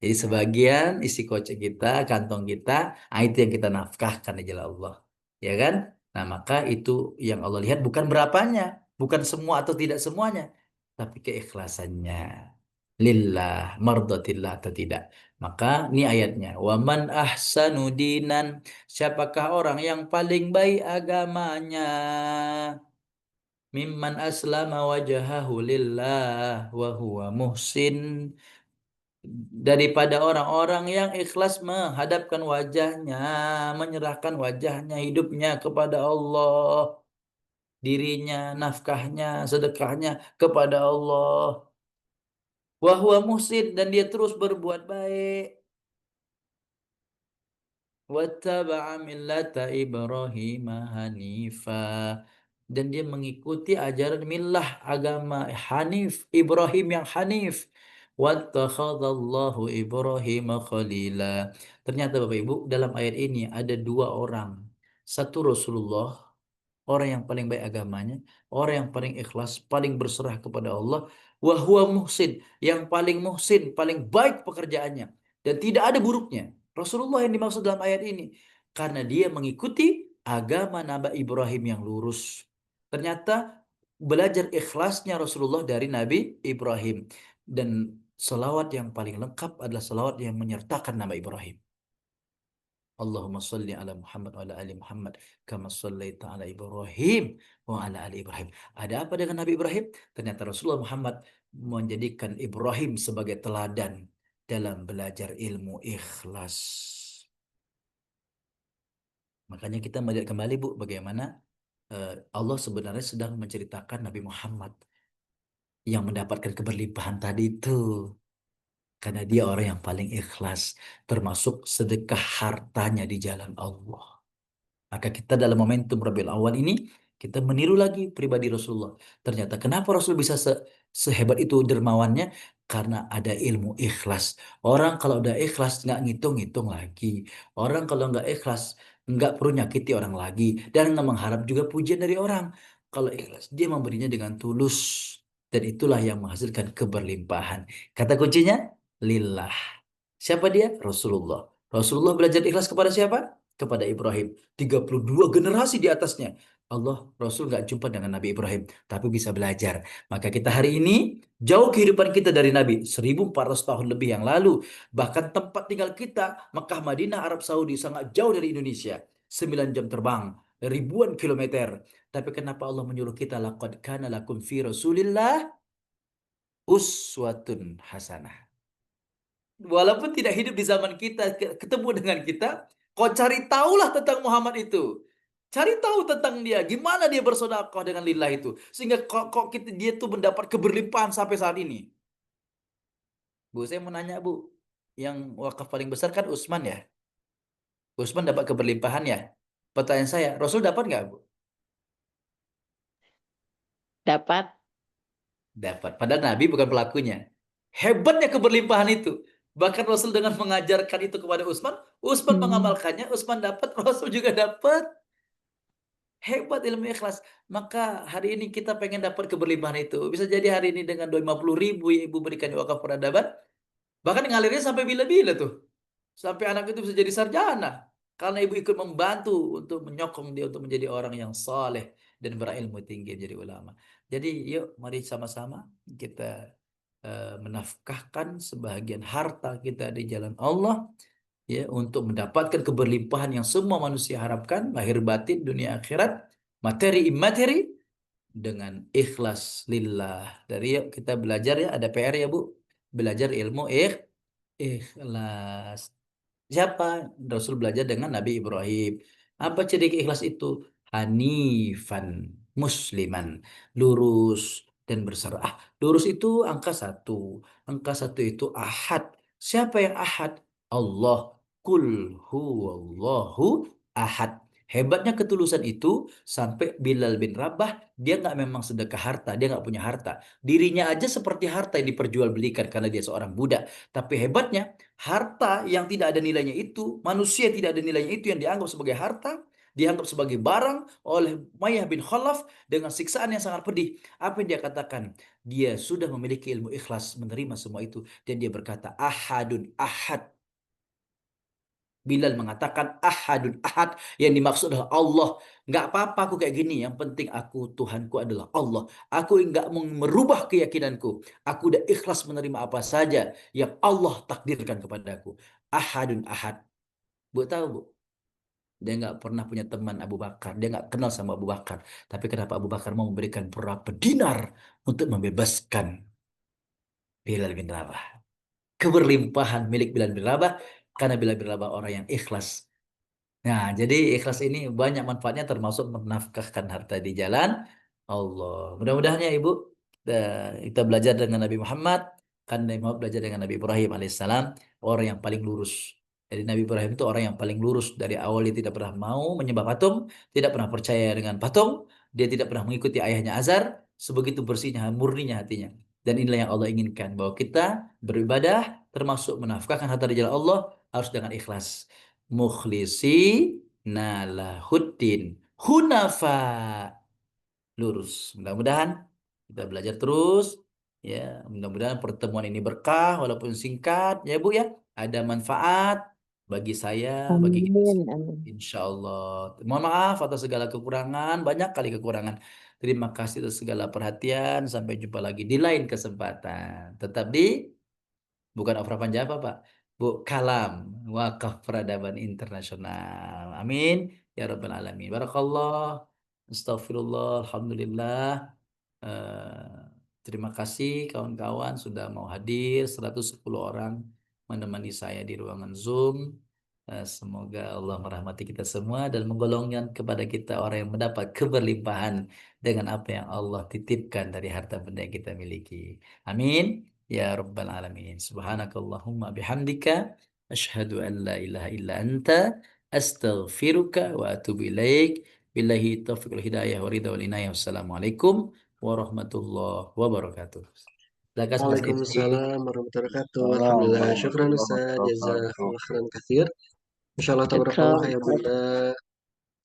Jadi sebagian isi kocek kita, kantong kita, itu yang kita nafkahkan di jalan Allah. Ya kan? Nah, maka itu yang Allah lihat bukan berapanya, bukan semua atau tidak semuanya, tapi keikhlasannya. Lillah, mardatillah atau tidak. Maka ini ayatnya. Waman ahsanu dinan. Siapakah orang yang paling baik agamanya? Mimman aslama wajahahu lillah wa huwa muhsin, daripada orang-orang yang ikhlas menghadapkan wajahnya, menyerahkan wajahnya, hidupnya kepada Allah, dirinya, nafkahnya, sedekahnya kepada Allah. Wa huwa muhsin, dan dia terus berbuat baik. wattaba'a millata Ibrahim hanifa, dan dia mengikuti ajaran millah agama Hanif, Ibrahim yang Hanif. Wattakhadallahu Ibrahim khalila. Ternyata Bapak Ibu, dalam ayat ini ada dua orang. Satu Rasulullah, orang yang paling baik agamanya, orang yang paling ikhlas, paling berserah kepada Allah, wa huwa muhsin, yang paling muhsin, paling baik pekerjaannya dan tidak ada buruknya. Rasulullah yang dimaksud dalam ayat ini karena dia mengikuti agama Nabi Ibrahim yang lurus. Ternyata belajar ikhlasnya Rasulullah dari Nabi Ibrahim, dan selawat yang paling lengkap adalah selawat yang menyertakan nama Ibrahim. Allahumma salli ala Muhammad wa ala ali Muhammad kama sallaita ala Ibrahim wa ala ali Ibrahim. Ada apa dengan Nabi Ibrahim? Ternyata Rasulullah Muhammad menjadikan Ibrahim sebagai teladan dalam belajar ilmu ikhlas. Makanya kita melihat kembali Bu, bagaimana Allah sebenarnya sedang menceritakan Nabi Muhammad yang mendapatkan keberlimpahan tadi itu. Karena dia orang yang paling ikhlas, termasuk sedekah hartanya di jalan Allah. Maka kita dalam momentum Rabiul Awal ini, kita meniru lagi pribadi Rasulullah. Ternyata kenapa Rasul bisa sehebat itu dermawannya? Karena ada ilmu ikhlas. Orang kalau udah ikhlas nggak ngitung-ngitung lagi. Orang kalau nggak ikhlas nggak perlu nyakiti orang lagi. Dan nggak mengharap juga pujian dari orang. Kalau ikhlas, dia memberinya dengan tulus. Dan itulah yang menghasilkan keberlimpahan. Kata kuncinya, lillah. Siapa dia? Rasulullah. Rasulullah belajar ikhlas kepada siapa? Kepada Ibrahim. 32 generasi di atasnya. Allah, Rasul nggak jumpa dengan Nabi Ibrahim, tapi bisa belajar. Maka kita hari ini, jauh kehidupan kita dari Nabi, 1400 tahun lebih yang lalu. Bahkan tempat tinggal kita, Mekah, Madinah, Arab Saudi, sangat jauh dari Indonesia. 9 jam terbang, ribuan kilometer. Tapi kenapa Allah menyuruh kita, laqad kana lakum fi Rasulillah uswatun hasanah. Walaupun tidak hidup di zaman kita, ketemu dengan kita, kau cari tahulah tentang Muhammad itu. Cari tahu tentang dia, gimana dia bersedekah dengan lillah itu. Sehingga kok dia tuh mendapat keberlimpahan sampai saat ini. Bu, saya mau nanya Bu, yang wakaf paling besar kan Utsman ya? Utsman dapat keberlimpahan ya? Pertanyaan saya, Rasul dapat nggak Bu? Dapat. Dapat. Padahal Nabi bukan pelakunya. Hebatnya keberlimpahan itu. Bahkan Rasul dengan mengajarkan itu kepada Utsman, Utsman mengamalkannya, Utsman dapat, Rasul juga dapat. Hebat ilmu ikhlas. Maka hari ini kita pengen dapat keberlimpahan itu. Bisa jadi hari ini dengan 50.000 yang ibu berikan di wakaf peradaban, bahkan ngalirnya sampai bila-bila tuh. Sampai anak itu bisa jadi sarjana. Karena ibu ikut membantu untuk menyokong dia untuk menjadi orang yang saleh dan berilmu tinggi menjadi ulama. Jadi yuk mari sama-sama kita menafkahkan sebahagian harta kita di jalan Allah, ya, untuk mendapatkan keberlimpahan yang semua manusia harapkan, lahir batin, dunia akhirat, materi imateri, dengan ikhlas lillah. Dari yuk kita belajar ya, ada PR ya Bu, belajar ilmu ikhlas. Siapa? Rasul belajar dengan Nabi Ibrahim. Apa ciri ikhlas itu? Hanifan, musliman, lurus dan berserah. Lurus itu angka satu. Angka satu itu ahad. Siapa yang ahad? Allah. Kul huwallahu ahad. Hebatnya ketulusan itu sampai Bilal bin Rabah, dia nggak memang sedekah harta, dia nggak punya harta. Dirinya aja seperti harta yang diperjualbelikan karena dia seorang budak. Tapi hebatnya, harta yang tidak ada nilainya itu, manusia yang tidak ada nilainya itu yang dianggap sebagai harta, dianggap sebagai barang oleh Umayyah bin Khalaf dengan siksaan yang sangat pedih. Apa yang dia katakan? Dia sudah memiliki ilmu ikhlas menerima semua itu dan dia berkata ahadun ahad. Bilal mengatakan ahadun ahad, yang dimaksud adalah Allah. Nggak apa-apa aku kayak gini, yang penting aku, Tuhanku adalah Allah. Aku nggak mau merubah keyakinanku. Aku udah ikhlas menerima apa saja yang Allah takdirkan kepadaku. Ahadun ahad. Bu tahu Bu, dia nggak pernah punya teman Abu Bakar. Dia nggak kenal sama Abu Bakar. Tapi kenapa Abu Bakar mau memberikan berapa dinar untuk membebaskan Bilal bin Rabah? Keberlimpahan milik Bilal bin Rabah karena Bilal bin Rabah orang yang ikhlas. Nah, jadi ikhlas ini banyak manfaatnya termasuk menafkahkan harta di jalan Allah. Mudah-mudahan ya Ibu, kita belajar dengan Nabi Muhammad, kan Nabi Muhammad belajar dengan Nabi Ibrahim alaihissalam, orang yang paling lurus. Jadi Nabi Ibrahim itu orang yang paling lurus dari awal, dia tidak pernah mau menyembah patung, tidak pernah percaya dengan patung, dia tidak pernah mengikuti ayahnya Azar, sebegitu bersihnya, murninya hatinya. Dan inilah yang Allah inginkan, bahwa kita beribadah termasuk menafkahkan harta di jalan Allah harus dengan ikhlas. Mukhlisi nalahuddin hunafa, lurus. Mudah-mudahan kita belajar terus ya. Mudah-mudahan pertemuan ini berkah walaupun singkat ya Bu ya. Ada manfaat bagi saya, bagi kita Amin, semua. amin. Insya Allah. Mohon maaf atas segala kekurangan, banyak kali kekurangan. Terima kasih atas segala perhatian. Sampai jumpa lagi di lain kesempatan. Tetap di bukan Afra Panjapa, Pak. Bu, Kalam, Wakaf Peradaban Internasional. Amin. Ya Rabbal Alamin. Barakallah. Astagfirullah. Alhamdulillah. Eh, Terima kasih kawan-kawan sudah mau hadir. 110 orang menemani saya di ruangan Zoom. Semoga Allah merahmati kita semua dan menggolongkan kepada kita orang yang mendapat keberlimpahan dengan apa yang Allah titipkan dari harta benda yang kita miliki. Amin. Ya Rabbal Alamin. Subhanakallahumma bihamdika. Ashhadu an la ilaha illa anta. Astaghfiruka wa atubu ilaik. Billahi taufiq wal hidayah wa ridha wal inayah. Wassalamualaikum warahmatullahi wabarakatuh. Silakan Mas Rizky. Waalaikumsalam warahmatullahi wabarakatuh. Salam Alhamdulillah. Syukran warahmatullahi Ustaz. wabarakatuh. Jazakallah khairan katsir. Insyaallah tabarakallah Syukran. ya Bunda.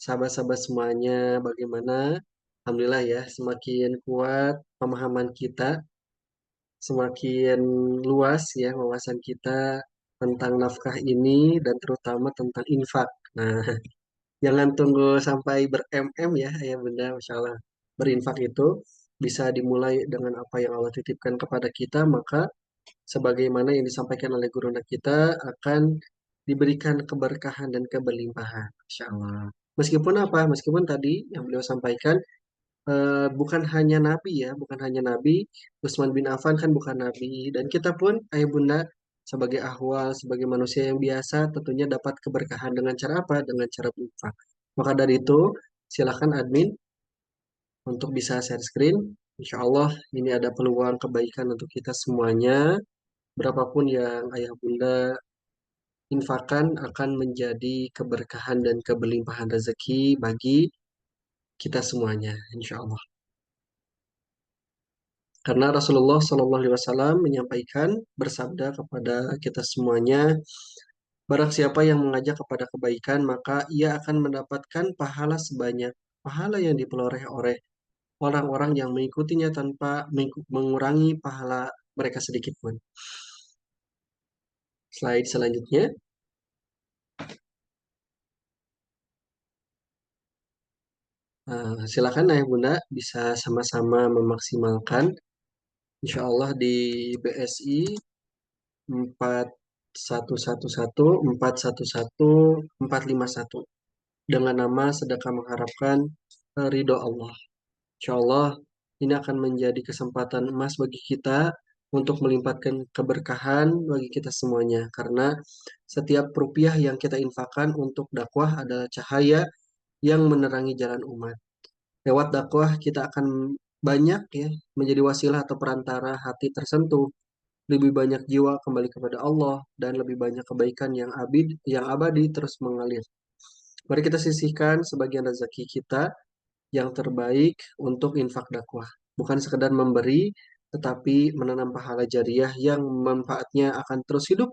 Sahabat-sahabat semuanya bagaimana? Alhamdulillah ya, semakin kuat pemahaman kita, semakin luas ya wawasan kita tentang nafkah ini dan terutama tentang infak. Nah, jangan tunggu sampai ber-MM ya Bunda, Masya Allah. Berinfak itu bisa dimulai dengan apa yang Allah titipkan kepada kita, maka sebagaimana yang disampaikan oleh guru kita akan diberikan keberkahan dan keberlimpahan. Masya Allah. Meskipun apa? Meskipun tadi yang beliau sampaikan bukan hanya Nabi ya, bukan hanya Nabi. Utsman bin Affan kan bukan Nabi. Dan kita pun, ayah bunda, sebagai ahwal, sebagai manusia yang biasa, tentunya dapat keberkahan dengan cara apa? Dengan cara berinfak. Maka dari itu, silakan admin untuk bisa share screen. Insya Allah ini ada peluang kebaikan untuk kita semuanya. Berapapun yang ayah bunda infakkan akan menjadi keberkahan dan keberlimpahan rezeki bagi kita semuanya. Insya Allah. Karena Rasulullah Shallallahu Alaihi Wasallam menyampaikan bersabda kepada kita semuanya, barang siapa yang mengajak kepada kebaikan, maka ia akan mendapatkan pahala sebanyak pahala yang diperoleh oleh orang-orang yang mengikutinya tanpa mengurangi pahala mereka sedikit pun. Slide selanjutnya. Silakan ayah bunda bisa sama-sama memaksimalkan. Insya Allah di BSI 4111 411 dengan nama sedekah mengharapkan ridho Allah. Insya Allah ini akan menjadi kesempatan emas bagi kita untuk melimpahkan keberkahan bagi kita semuanya. Karena setiap rupiah yang kita infakkan untuk dakwah adalah cahaya yang menerangi jalan umat. Lewat dakwah kita akan banyak ya menjadi wasilah atau perantara hati tersentuh, lebih banyak jiwa kembali kepada Allah dan lebih banyak kebaikan yang abadi terus mengalir. Mari kita sisihkan sebagian rezeki kita yang terbaik untuk infak dakwah. Bukan sekedar memberi, tetapi menanam pahala jariah yang manfaatnya akan terus hidup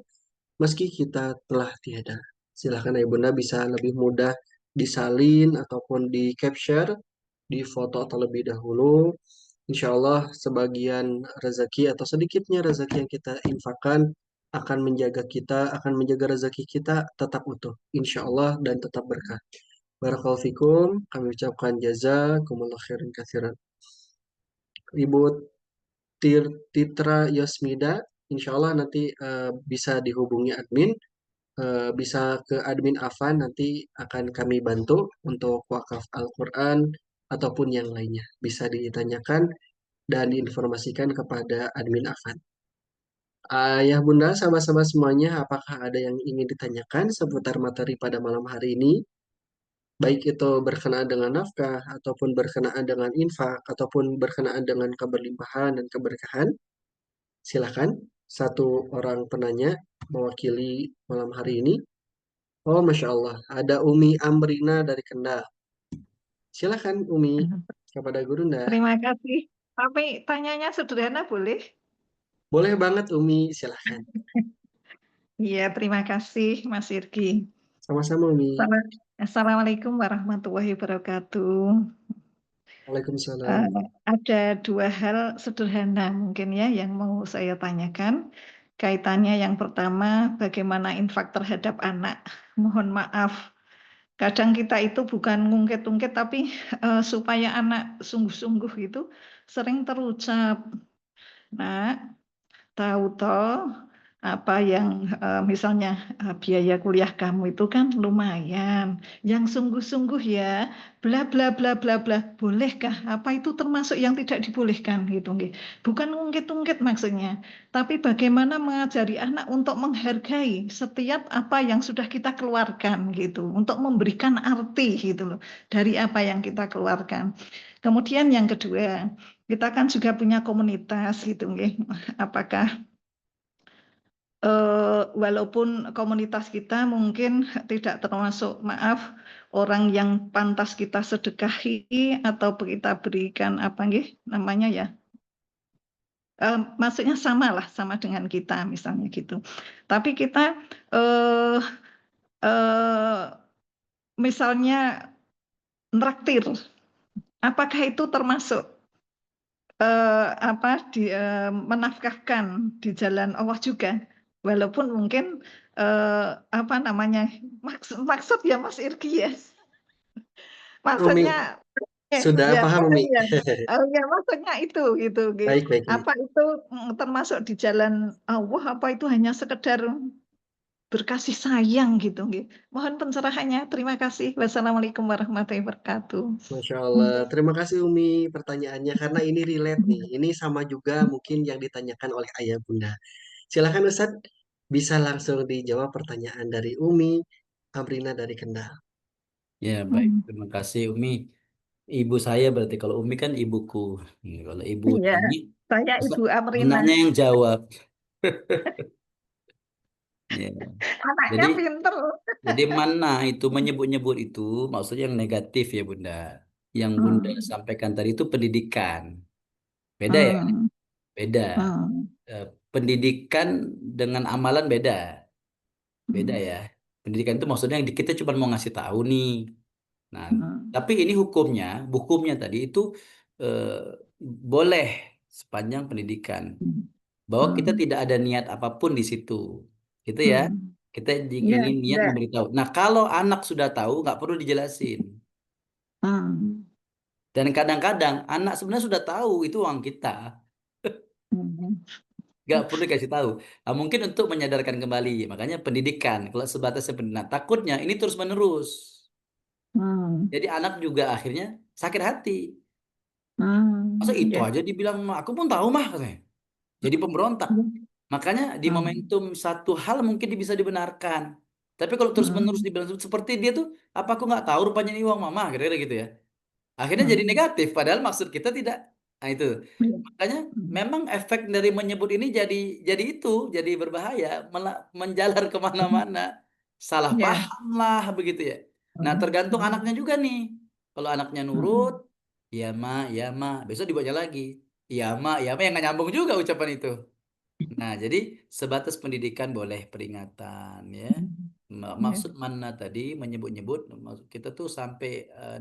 meski kita telah tiada. Silahkan Ibunda bisa lebih mudah disalin ataupun di capture, di foto terlebih dahulu. Insya Allah sebagian rezeki atau sedikitnya rezeki yang kita infakkan akan menjaga rezeki kita tetap utuh. Insya Allah dan tetap berkah. Barakallahu fikum. Kami ucapkan jazakumullah khairan katsiran. Ibu Titra Yosmida, insya Allah nanti bisa dihubungi admin, bisa ke admin Afan, nanti akan kami bantu untuk wakaf Al-Quran ataupun yang lainnya. Bisa ditanyakan dan diinformasikan kepada admin Afan. Ayah bunda, sahabat-sahabat semuanya, apakah ada yang ingin ditanyakan seputar materi pada malam hari ini? Baik itu berkenaan dengan nafkah, ataupun berkenaan dengan infak, ataupun berkenaan dengan keberlimpahan dan keberkahan. Silakan, satu orang penanya mewakili malam hari ini. Oh, Masya Allah. Ada Umi Amrina dari Kendal. Silakan Umi, kepada Gurunda. Terima kasih. Tapi tanyanya sederhana boleh? Boleh banget Umi, silakan. Iya, terima kasih Mas Irgi. Sama-sama Umi. Assalamualaikum warahmatullahi wabarakatuh. Waalaikumsalam. Eh, ada dua hal sederhana mungkin ya yang mau saya tanyakan. Kaitannya yang pertama, bagaimana infak terhadap anak. Mohon maaf, kadang kita itu bukan ngungkit-ungkit, tapi supaya anak sungguh-sungguh itu sering terucap. Nah, tahu toh apa yang misalnya biaya kuliah kamu itu kan lumayan, yang sungguh-sungguh ya, bla bla bla bla bla, bolehkah? Apa itu termasuk yang tidak dibolehkan gitu, nggih? Bukan ngungkit-ungkit maksudnya, tapi bagaimana mengajari anak untuk menghargai setiap apa yang sudah kita keluarkan gitu, untuk memberikan arti gitu loh dari apa yang kita keluarkan. Kemudian yang kedua, kita kan juga punya komunitas gitu, nggih. Apakah walaupun komunitas kita mungkin tidak termasuk, maaf, orang yang pantas kita sedekahi atau kita berikan apa nggih namanya ya, maksudnya sama lah, sama dengan kita misalnya gitu. Tapi kita eh, eh, misalnya nraktir, apakah itu termasuk apa menafkahkan di jalan Allah juga, walaupun mungkin apa namanya, maksud ya Mas Irgi ya, Umi, maksudnya sudah ya paham Umi? maksudnya ya maksudnya itu gitu, gitu. Baik, baik Umi. Apa itu termasuk di jalan Allah, apa itu hanya sekedar berkasih sayang gitu, gitu. Mohon pencerahannya, terima kasih. Wassalamualaikum warahmatullahi wabarakatuh. Masya Allah. Terima kasih Umi pertanyaannya karena ini relate nih. Ini sama juga mungkin yang ditanyakan oleh ayah bunda. Silakan Ustadz, bisa langsung dijawab pertanyaan dari Umi Amrina dari Kendal. Ya, baik. Terima kasih Umi. Ibu saya berarti kalau Umi kan ibuku. Kalau ibu Iya, tanya, saya masa Ibu Amrina. anaknya yang jawab. Ya. Anaknya Jadi pinter. jadi mana itu menyebut-nyebut itu maksudnya yang negatif ya Bunda. Yang Bunda Hmm, sampaikan tadi itu pendidikan. Beda ya? hmm, Beda. hmm, Eh, Pendidikan dengan amalan beda. Beda hmm, ya. Pendidikan itu maksudnya yang kita cuma mau ngasih tahu nih. Nah, hmm, tapi ini hukumnya tadi itu eh, boleh sepanjang pendidikan. Bahwa kita hmm, tidak ada niat apapun di situ. Gitu ya. hmm. Kita Ya, ingin niat ya. memberitahu. Nah, kalau anak sudah tahu, nggak perlu dijelasin. Hmm, Dan kadang-kadang anak sebenarnya sudah tahu itu uang kita. hmm, Nggak perlu dikasih tahu. Nah, mungkin untuk menyadarkan kembali. Makanya pendidikan. Kalau sebatasnya pendidikan. Nah, takutnya ini terus-menerus. hmm, Jadi anak juga akhirnya sakit hati. Masa hmm, itu ya. aja dibilang, "Mah, aku pun tahu mah," katanya. Jadi pemberontak. Makanya di Hmm, momentum satu hal mungkin bisa dibenarkan. Tapi kalau terus-menerus hmm, dibilang seperti dia tuh, apa aku nggak tahu rupanya ini uang mama, kira-kira gitu ya. Akhirnya jadi hmm, negatif, padahal maksud kita tidak. Nah itu. ya. Makanya Hmm, memang efek dari menyebut ini jadi itu, jadi berbahaya, menjalar kemana-mana. Salah ya. paham lah begitu ya. Nah Hmm, tergantung hmm, anaknya juga nih. Kalau anaknya nurut, hmm, ya ma, besok dibaca lagi. Ya ma, yang nggak nyambung juga ucapan itu. Nah, jadi sebatas pendidikan boleh peringatan ya. hmm, ya. Maksud mana tadi menyebut-nyebut kita tuh sampai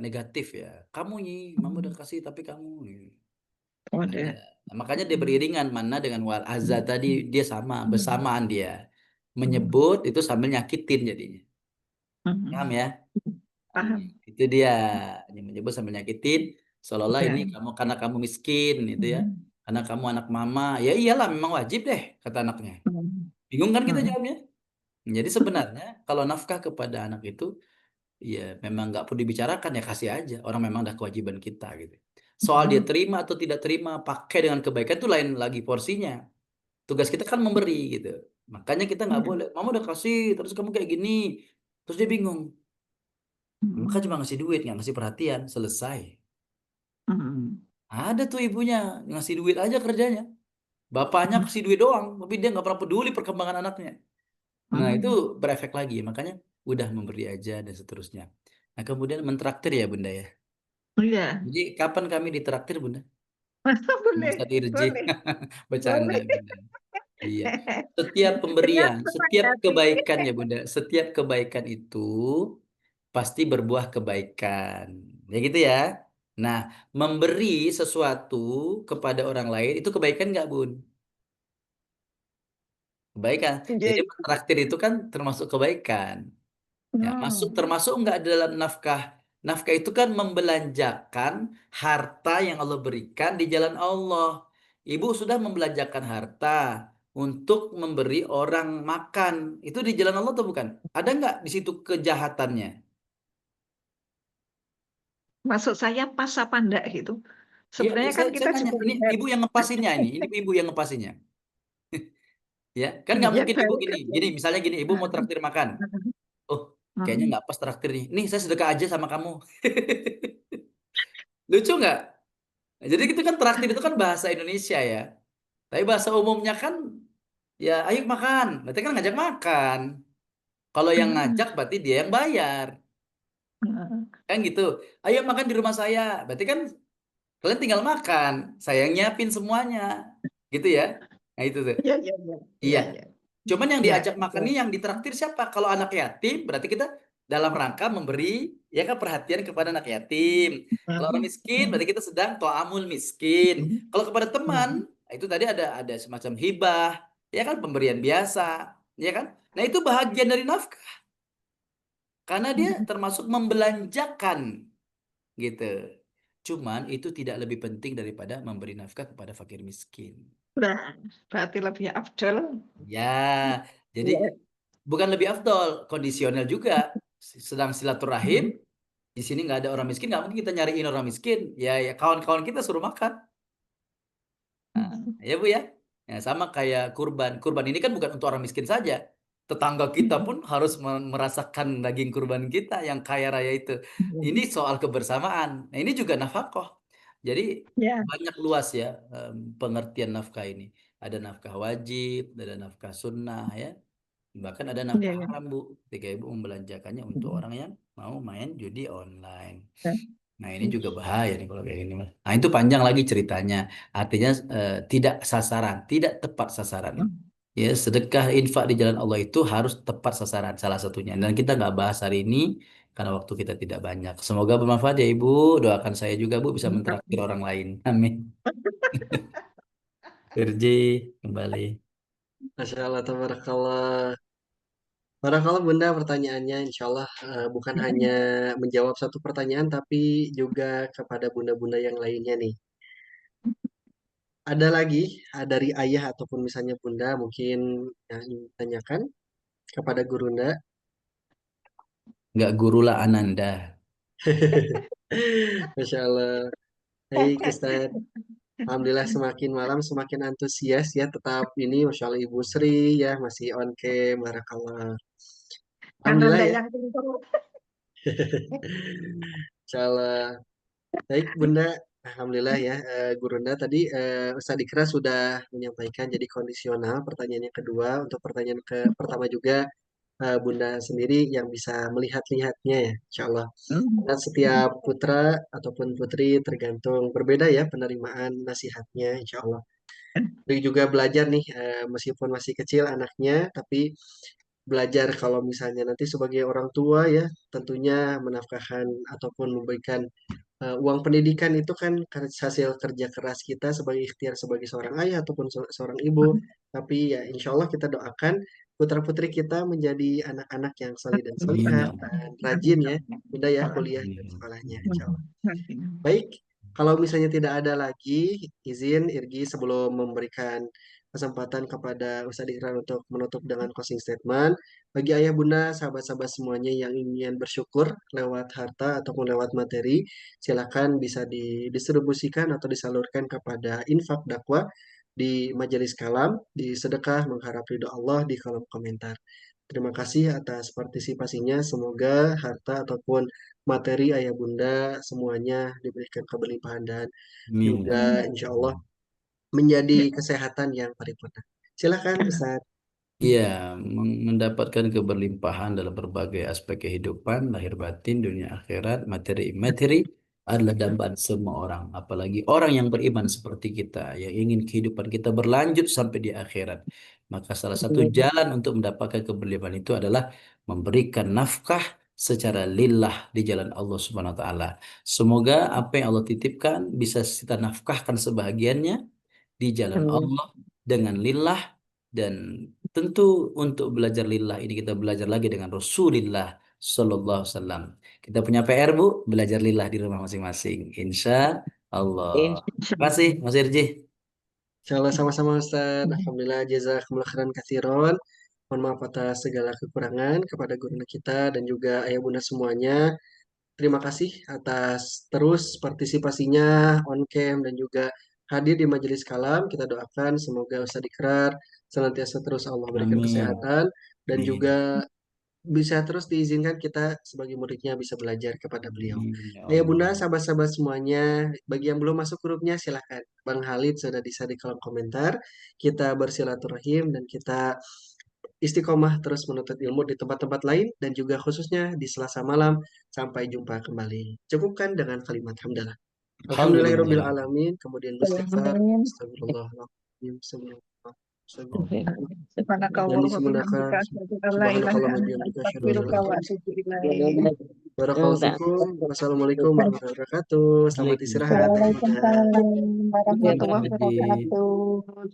negatif ya. Kamu nih, mama udah Hmm, kasih tapi kamu nih. Ada. boleh. Nah, makanya dia Hmm, beriringan mana dengan wal azza hmm, tadi dia sama hmm, bersamaan dia hmm, menyebut itu sambil nyakitin jadinya. Paham hmm. ya? Hmm, Paham. itu dia yang menyebut sambil nyakitin seolah-olah ini Ya. kamu karena kamu miskin itu ya. Hmm, Karena kamu anak mama. Ya iyalah memang wajib deh kata anaknya. hmm, Bingung kan kita hmm, jawabnya? Jadi sebenarnya kalau nafkah kepada anak itu ya memang nggak perlu dibicarakan ya kasih aja. Orang memang udah kewajiban kita gitu. Soal dia hmm. terima atau tidak terima, pakai dengan kebaikan itu lain lagi porsinya. Tugas kita kan memberi gitu. Makanya kita nggak Ya. boleh. Mama udah kasih, terus kamu kayak gini. Terus dia bingung. Maka cuma Hmm, ngasih duit, nggak ngasih perhatian. Selesai. hmm, Ada tuh ibunya ngasih duit aja kerjanya. Bapaknya kasih duit doang, tapi dia nggak pernah peduli perkembangan anaknya. Nah itu hmm, berefek lagi. Makanya udah memberi aja dan seterusnya. Nah, kemudian mentraktir ya Bunda ya. Iya, Jadi kapan kami ditraktir Bunda? Sama boleh, Ustadz Irji. boleh, Bercanda boleh. Bunda. Iya. Setiap pemberian, Kenapa setiap Pak kebaikan ya Bunda, setiap kebaikan itu pasti berbuah kebaikan. Ya gitu ya. Nah, memberi sesuatu kepada orang lain itu kebaikan nggak Bun? Kebaikan. Jadi Jadi, mentraktir itu kan termasuk kebaikan. Ya, masuk hmm, termasuk enggak dalam nafkah. Nafkah itu kan membelanjakan harta yang Allah berikan di jalan Allah. Ibu sudah membelanjakan harta untuk memberi orang makan. Itu di jalan Allah atau bukan? Ada enggak di situ kejahatannya? maksud saya pas apa enggak gitu. Iya, Sebenarnya kan saya kita nanya, juga ini lihat, ibu yang ngepasinnya ini ibu yang ngepasinnya. Ya, kan nggak ya mungkin ibu baik gini. aja. Gini, misalnya gini, ibu mau traktir makan. Oh, kayaknya Hmm, nggak pas traktir nih. Nih, saya sedekah aja sama kamu. Lucu nggak? Nah, jadi itu kan traktir itu kan bahasa Indonesia ya. Tapi bahasa umumnya kan ya ayo makan. Berarti kan ngajak makan. Kalau yang hmm, ngajak berarti dia yang bayar. hmm. Kan gitu. Ayo makan di rumah saya. Berarti kan kalian tinggal makan. Saya yang nyiapin semuanya. Gitu ya. Nah itu tuh. Ya, ya, ya, Iya. ya, ya, Cuman yang ya, diajak makan ini betul. yang ditraktir siapa? Kalau anak yatim berarti kita dalam rangka memberi ya kan perhatian kepada anak yatim. Kalau orang Hmm, miskin hmm, berarti kita sedang to'amul miskin. hmm, Kalau kepada teman hmm, itu tadi ada semacam hibah, ya kan pemberian biasa, ya kan? Nah, itu bahagian dari nafkah karena dia hmm. termasuk membelanjakan gitu. Cuman itu tidak lebih penting daripada memberi nafkah kepada fakir miskin. Nah, berarti lebih afdol. Ya, jadi Ya. bukan lebih afdol, kondisional juga. Sedang silaturahim, Hmm, di sini nggak ada orang miskin, nggak mungkin kita nyariin orang miskin. Ya, ya kawan-kawan kita suruh makan. Nah, hmm, ya Bu ya. Ya, sama kayak kurban. Kurban ini kan bukan untuk orang miskin saja. Tetangga kita hmm, pun harus merasakan daging kurban kita yang kaya raya itu. Ini hmm. soal kebersamaan. Nah, ini juga nafkah. Jadi Ya, banyak luas ya pengertian nafkah ini. Ada nafkah wajib, ada nafkah sunnah ya. Bahkan ada ya, nafkah ya. haram Bu, ketika ibu membelanjakannya untuk Hmm. orang yang mau main judi online. Ya. Nah ini juga bahaya nih kalau kayak gini Mas. Nah itu panjang lagi ceritanya. Artinya tidak sasaran, tidak tepat sasaran. Hmm. Ya sedekah infak di jalan Allah itu harus tepat sasaran salah satunya. Dan kita nggak bahas hari ini karena waktu kita tidak banyak. Semoga bermanfaat ya Ibu. Doakan saya juga Bu bisa mentraktir orang lain. Amin. Irji kembali. Masya Allah, tabarakallah. Barakallah Bunda pertanyaannya, insya Allah bukan hanya menjawab satu pertanyaan, tapi juga kepada bunda-bunda yang lainnya nih. Ada lagi dari ayah ataupun misalnya bunda mungkin yang ingin ditanyakan kepada gurunda. Nggak gurulah Ananda. Masya Allah. Baik Ustaz. Alhamdulillah semakin malam semakin antusias ya. Tetap ini Masya Allah Ibu Sri ya masih on cam. Barakallah. Alhamdulillah Ananda ya. yang pintar. Insya Allah. Baik Bunda. Alhamdulillah ya. Gurunda tadi Ustaz Ikra sudah menyampaikan jadi kondisional pertanyaan yang kedua. Untuk pertanyaan ke pertama juga Bunda sendiri yang bisa melihat-lihatnya ya, insya Allah. Hmm. Dan setiap putra ataupun putri tergantung berbeda ya penerimaan nasihatnya, insya Allah. Jadi juga belajar nih, meskipun masih kecil anaknya, tapi belajar kalau misalnya nanti sebagai orang tua ya, tentunya menafkahkan ataupun memberikan uang pendidikan itu kan hasil kerja keras kita sebagai ikhtiar sebagai seorang ayah ataupun seorang ibu. Tapi ya insya Allah kita doakan putra-putri kita menjadi anak-anak yang solih dan Amin solihah ya Allah. dan rajin ya. Bunda ya kuliah Amin dan ya sekolahnya insya Allah. Hmm. Baik, kalau misalnya tidak ada lagi, izin Irgi sebelum memberikan kesempatan kepada Ustadz Ikrar untuk menutup dengan closing statement. Bagi ayah bunda, sahabat-sahabat semuanya yang ingin bersyukur lewat harta ataupun lewat materi, silakan bisa didistribusikan atau disalurkan kepada infak dakwah di Majelis Kalam, di Sedekah Mengharap Ridho Allah di kolom komentar. Terima kasih atas partisipasinya. Semoga harta ataupun materi ayah bunda semuanya diberikan keberlimpahan dan Amin ya juga Allah. insya Allah menjadi kesehatan yang paripurna. Silakan Ustaz. Iya, mendapatkan keberlimpahan dalam berbagai aspek kehidupan, lahir batin, dunia akhirat, materi materi adalah dambaan semua orang. Apalagi orang yang beriman seperti kita, yang ingin kehidupan kita berlanjut sampai di akhirat. Maka salah satu jalan untuk mendapatkan keberlimpahan itu adalah memberikan nafkah secara lillah di jalan Allah Subhanahu wa taala. Semoga apa yang Allah titipkan bisa kita nafkahkan sebahagiannya di jalan Amin. Allah dengan lillah, dan tentu untuk belajar lillah ini kita belajar lagi dengan Rasulullah Sallallahu Alaihi Wasallam. Kita punya PR Bu, belajar lillah di rumah masing-masing. Insya Allah. Terima kasih Mas Irji. Insyaallah sama-sama Ustaz. Alhamdulillah jazakumullah khairan katsiron. Mohon maaf atas segala kekurangan kepada guru kita dan juga ayah bunda semuanya. Terima kasih atas terus partisipasinya on cam dan juga hadir di majelis kalam. Kita doakan semoga Ustaz Ikrar senantiasa terus Allah berikan Amin. kesehatan dan juga Amin. bisa terus diizinkan kita sebagai muridnya bisa belajar kepada beliau. Amin ya Ayah Allah. bunda, sahabat-sahabat semuanya, bagi yang belum masuk grupnya silahkan. Bang Halid sudah bisa di kolom komentar. Kita bersilaturahim dan kita istiqomah terus menuntut ilmu di tempat-tempat lain dan juga khususnya di Selasa malam. Sampai jumpa kembali. Cukupkan dengan kalimat hamdalah. Alhamdulillahirabbil Alhamdulillah. alamin, kemudian beristighfar, Amin. astagfirullahaladzim, astagfirullah. Subhanakallah Yani wa simunaka, bihamdika asyhadu an la ilaha subhanakallah wa illa anta bihamdika, asyhadu an la astaghfiruka ilaha wa illa anta. atubu ilaik. Barakallahu fikum. Wassalamualaikum warahmatullahi wabarakatuh. Selamat istirahat, Waalaikumsalam. Ayah Bunda. Waalaikumsalam Terima warahmatullahi kasih. wabarakatuh.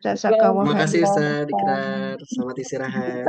Jazakallah Terima kasih khairan. Ustaz Dikrar. Selamat istirahat.